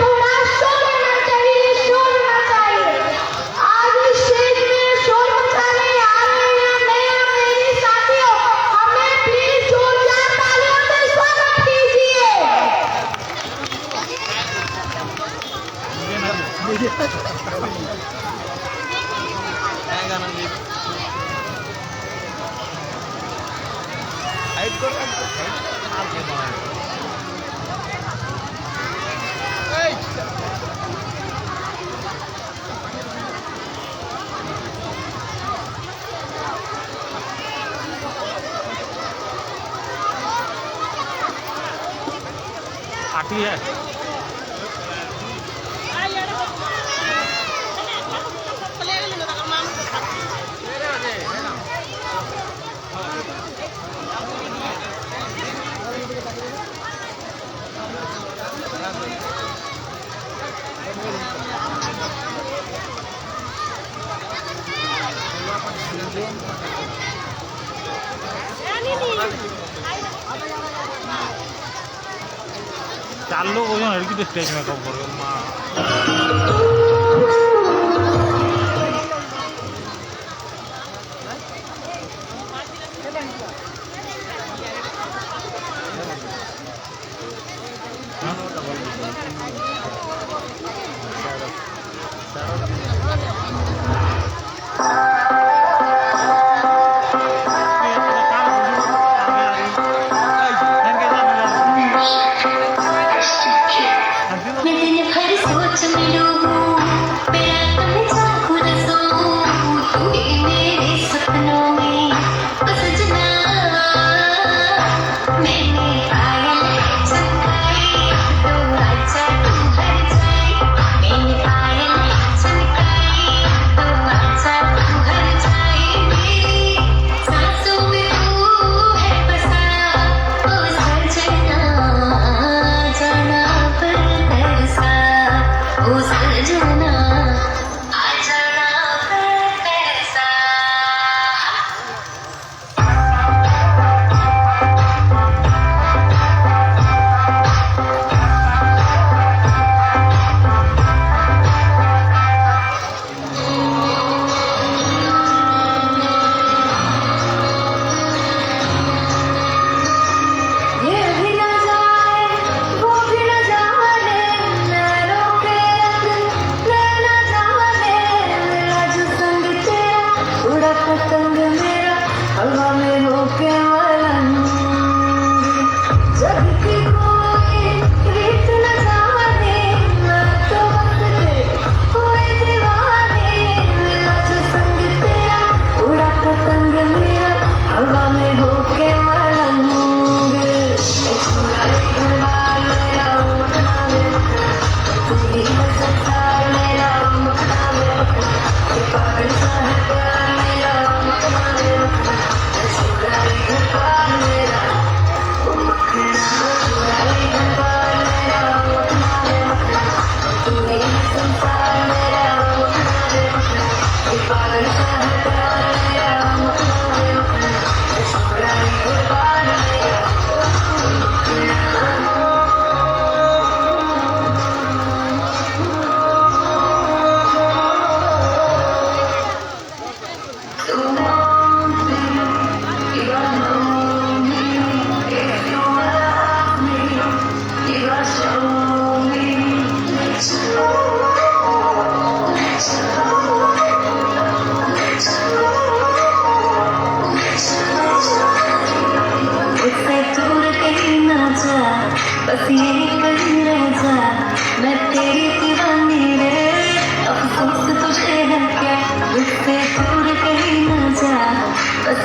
थोड़ा शोर होना चाहिए, शोर होना चाहिए। आज इस स्टेज में शोर मचाने आ रहे हैं मैं और मेरे साथियों, हमें प्लीज जोरदार तालियों से स्वागत कीजिए। आती है चार लोग हो जाए लड़की तो स्टेज में कब करो माँ न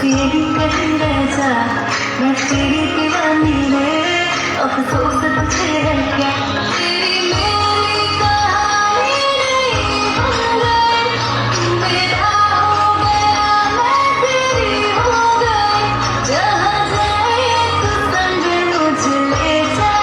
यही कहीं रह जा, मैं तेरी दीवानी रे, अफसोस तुझे है क्या, तेरी मेरी कहानी नहीं बन गई, तू मेरा हो गया, मैं तेरी हो गई, जहाँ जाए तू संग मुझे ले जा।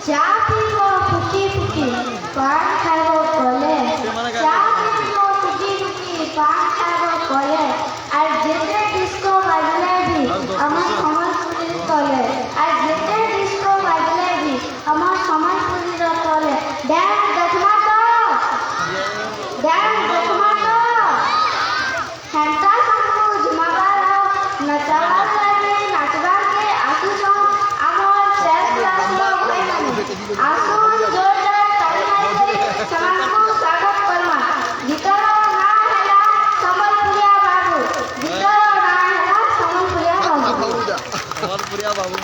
চা পিব ফুকি ফুকি পান খাইব কলে চা পিব ফুকি ফুকি পান খাইব কলে আর যেতে ডিস্কো বাজলে ভি আমার সম্বলপুরীর তলে আর যেতে ডিস্কো বাজলে ভি আমার সম্বলপুরীর তলে ড্যান্স দেখমা তো হেন্তা সঙ্গু ঝুমাবার নচাবার লাগে নাচবাকে আসুছন আমার শেষ ক্লাসর ভাইমানে আসুন জোরদার তালি মারি সেମାନଙ୍କୁ স্বাগত করমা গীতର ନାଁ ହେଲା ସମ୍ବଲପୁରିଆ ବାବୁ ଗୀତର ନାଁ ହେଲା ସମ୍ବଲପୁରିଆ ବାବୁ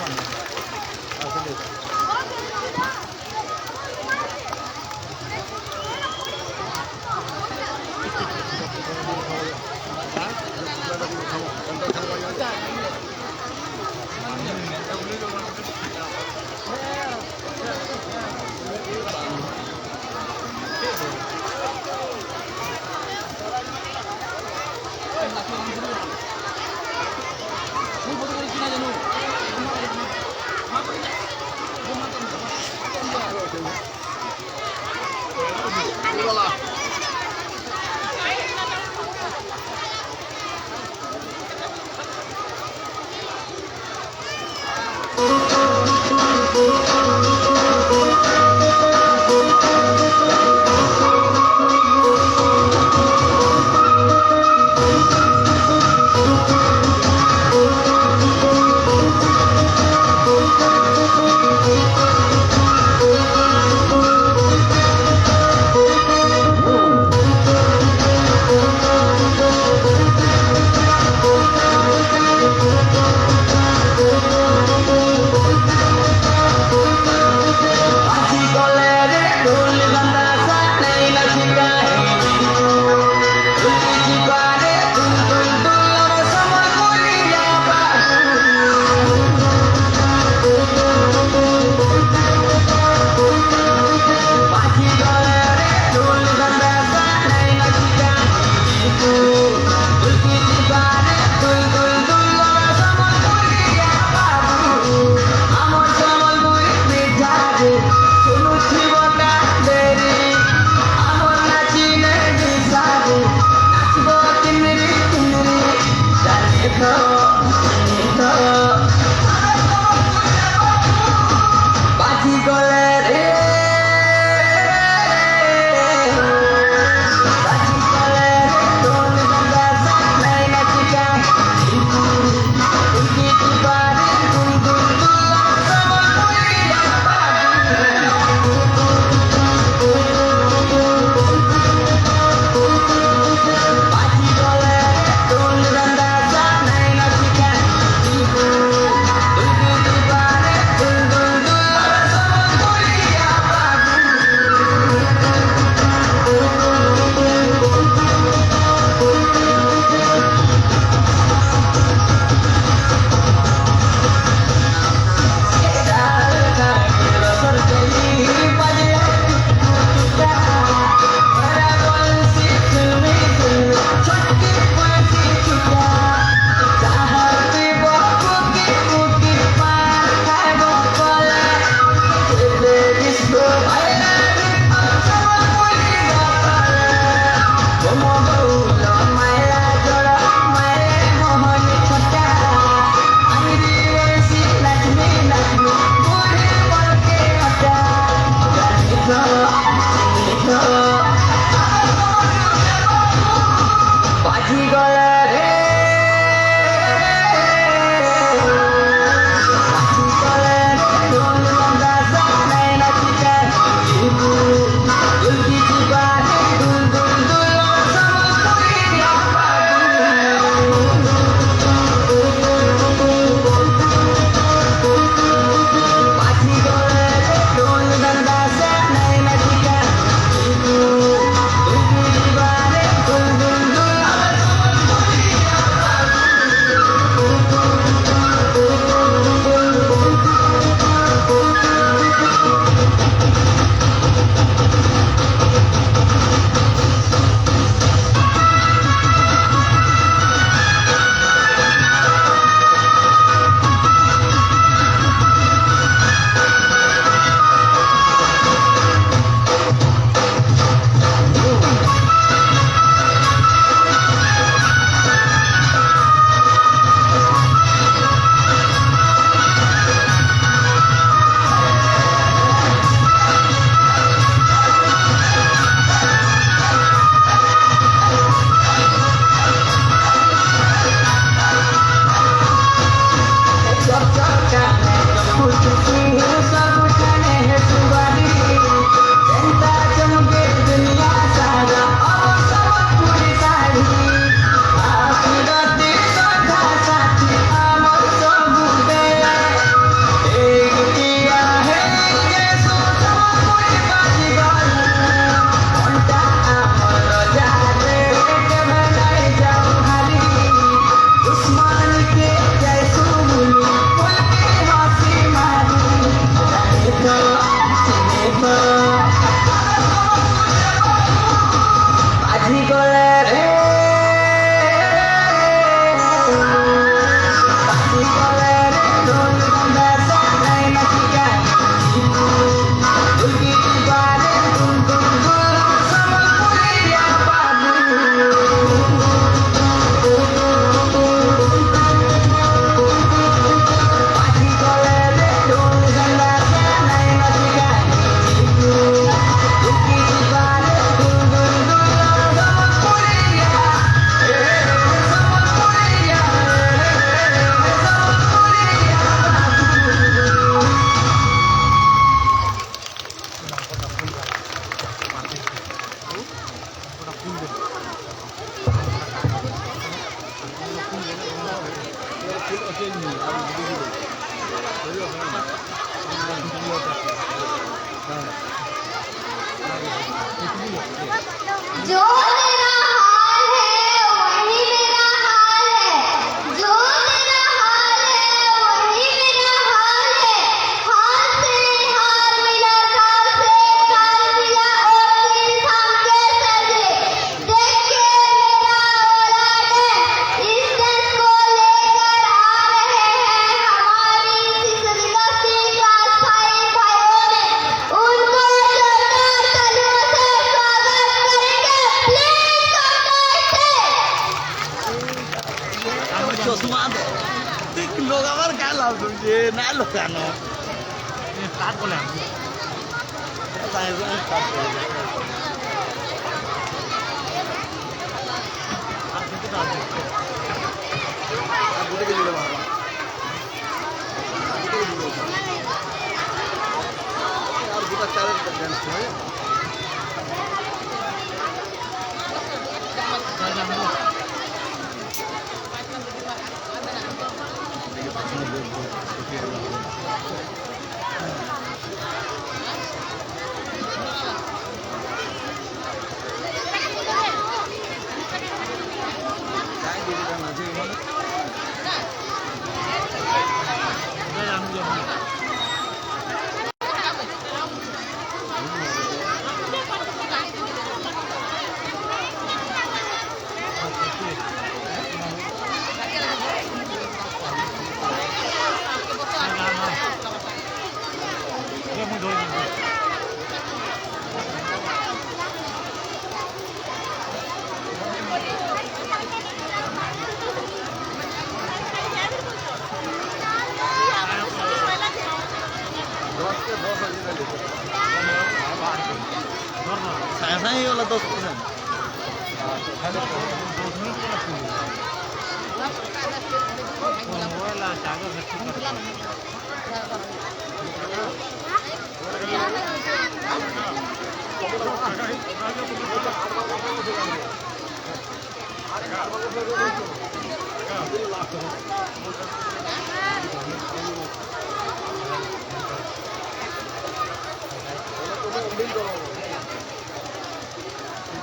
जो तेरा हाल है वही मेरा हाल है, जो तेरा हाल है वही मेरा हाल है। हाल से हार मिला, ताल से ताल मिला और तीर थाम के सजे। देख के मेरा औलाद है, इस दिन को लेकर आ रहे हैं हमारी सिलसिला क्लास 5 भाइयों ने। उनको जोरदार तालियों से स्वागत करेंगे। प्लीज চশমা দে তুই লোক আবার গায়ে লাভ শুনছে না লোকানো স্টার্ট করলাম সাঁই হলো 10%।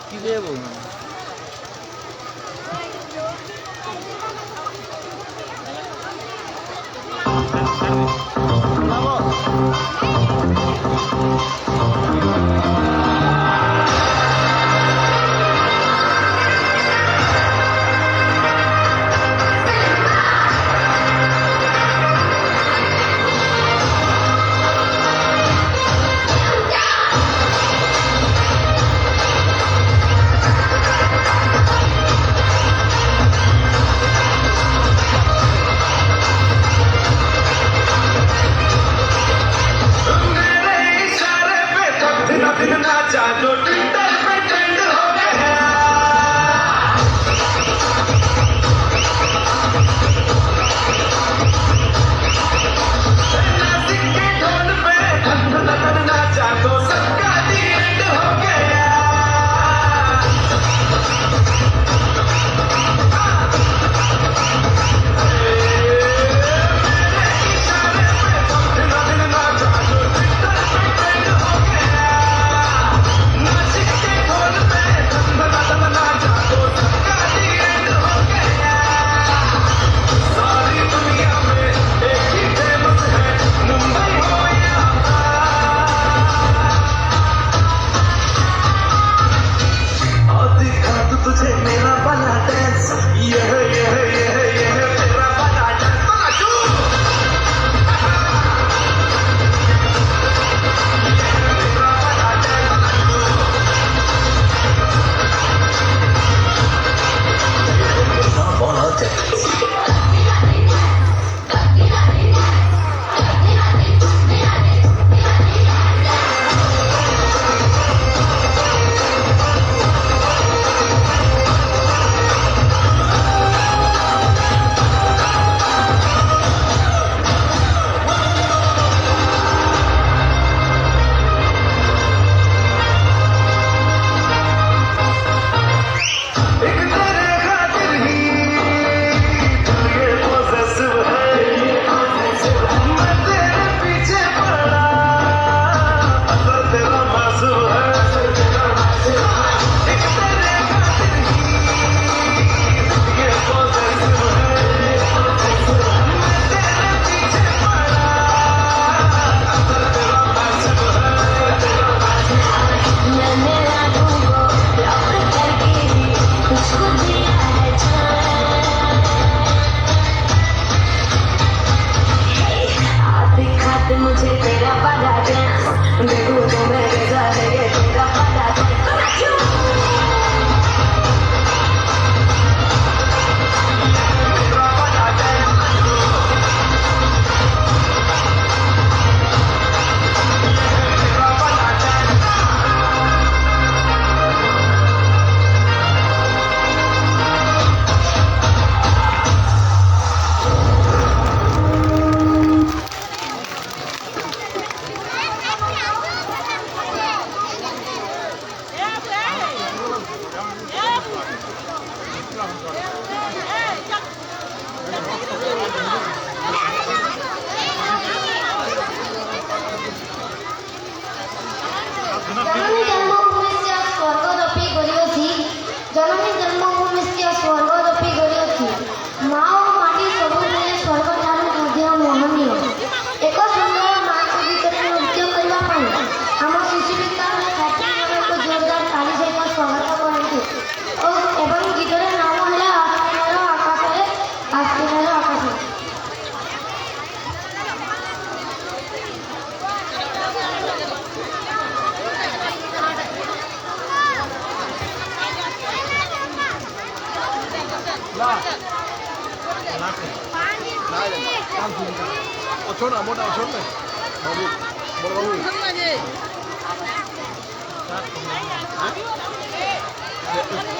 কি দেবো छोड़ मोटा छोड़ बाबू बड़ बाबू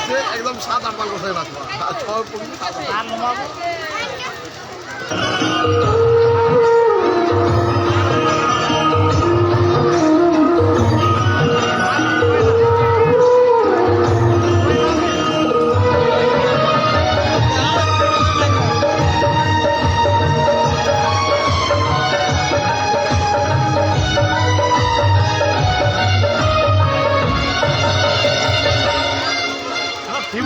से एकदम 7-8 बार गोसाई बात हुआ 6 पूरी 7 ঠিক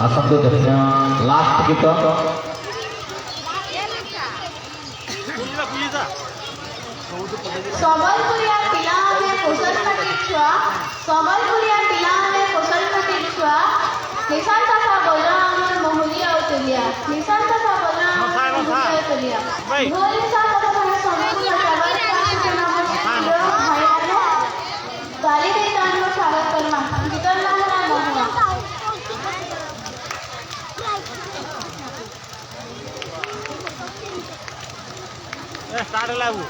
ଆସନ୍ତୁ ଦେଖିବା ଲାଷ୍ଟ ଗୀତ ସମ୍ବଲପୁରିଆ ପିଲାମାନେ କୋଶଲପତି ଛୁଆ ସମ୍ବଲପୁରିଆ ପିଲାମାନେ କୋଶଲପତି ଛୁଆ ନିଶାନ୍ତ सा बोल रहा हूँ मोहलिया और तुलिया निशांत सा बोल रहा हूँ मोहलिया और तुलिया ढोल सा बोल रहा हूँ संपूर्ण ट्रैवल गाली देता हूँ स्वागत करना गीतर नाम है बहुआ स्टार्ट लागू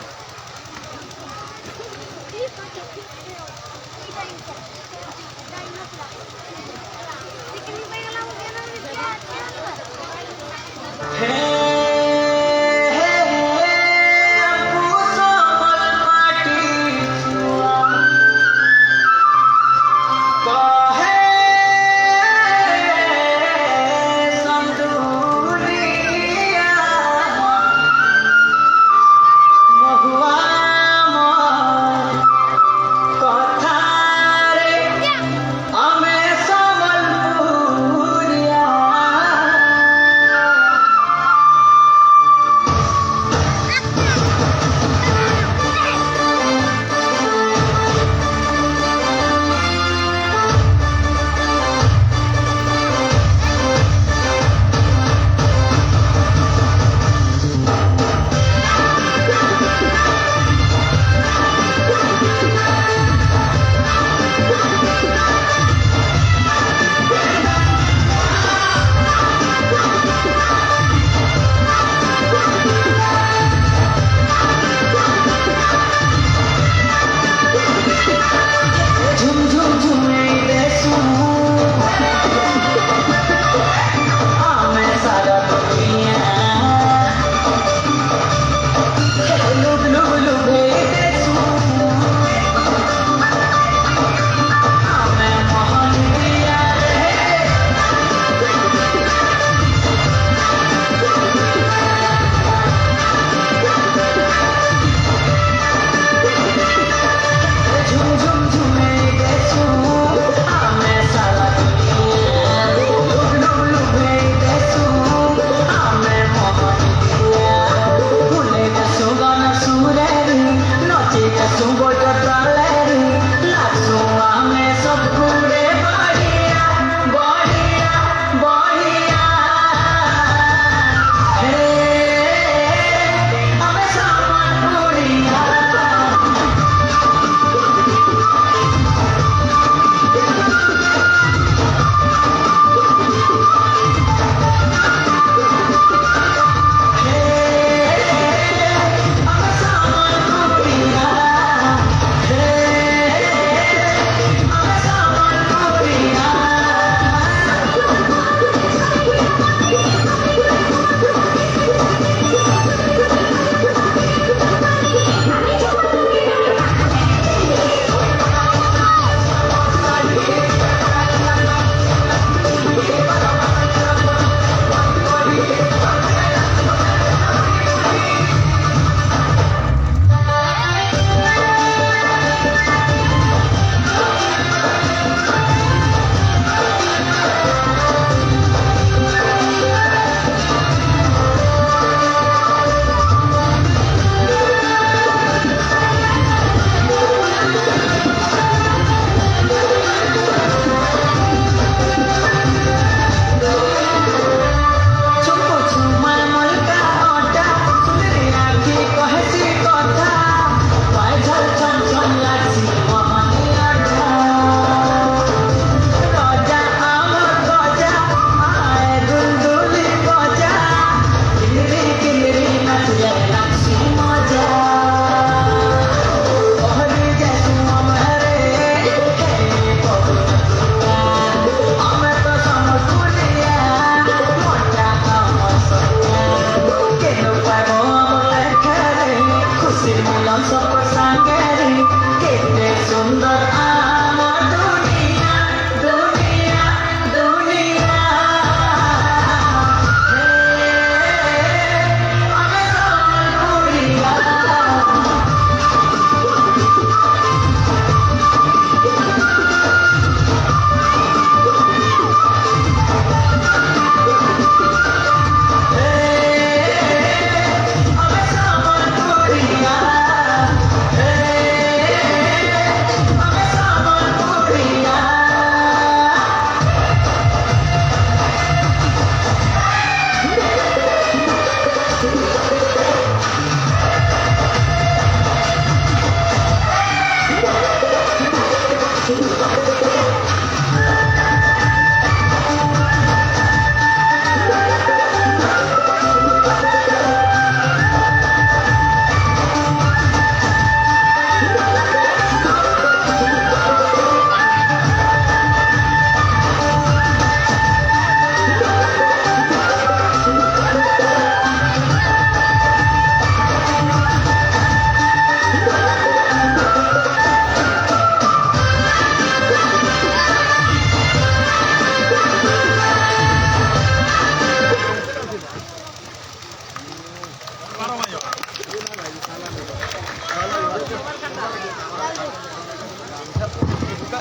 Hey,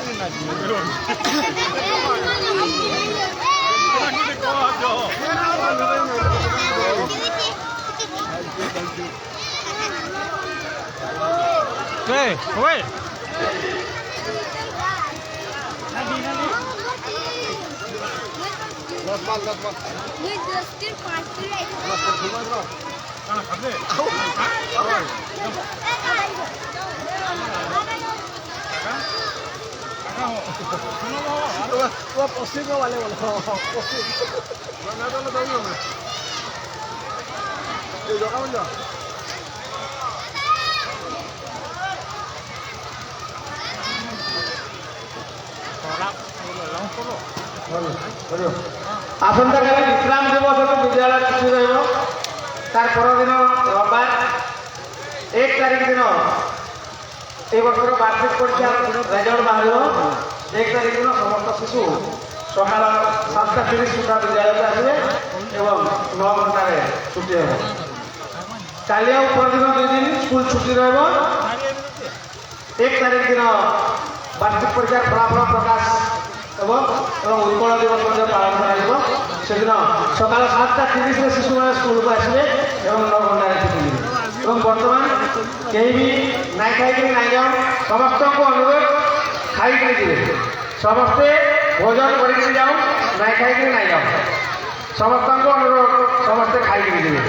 wait. ये दस्तर पाँच আসন্তকালে বিশ্রাম দিবস হেতু বিদ্যালয় ছুটি রহব তার পরদিন রবিবার 1 তারিখ দিন এই বছর বার্ষিক পরীক্ষা রেজল্ট বাহার 1 তারিখ দিন সমস্ত শিশু সকাল 7:30 সুদ্ধা বিদ্যালয়কে আসবে এবং 9 ঘন্টায় ছুটি হব কালি আর পরদিন 2 দিন স্কুল ছুটি রহব 1 তারিখ দিন বার্ষিক পরীক্ষার ফলাফল প্রকাশ এবং উৎকল দিবস পালন করা সেদিন সকাল 7:30 শিশু মানে স্কুলকে আসবে এবং 9 ঘন্টায় ছুটি দেবে এবং বর্তমান কেহি भी নাই খাইকি নাই যাও সমস্ত অনুরোধ খাইকি দিবে সমস্তে ভোজন করিকি যাও নাই খাইকি নাই যাও সমস্ত অনুরোধ সমস্তে খাইকি দিবে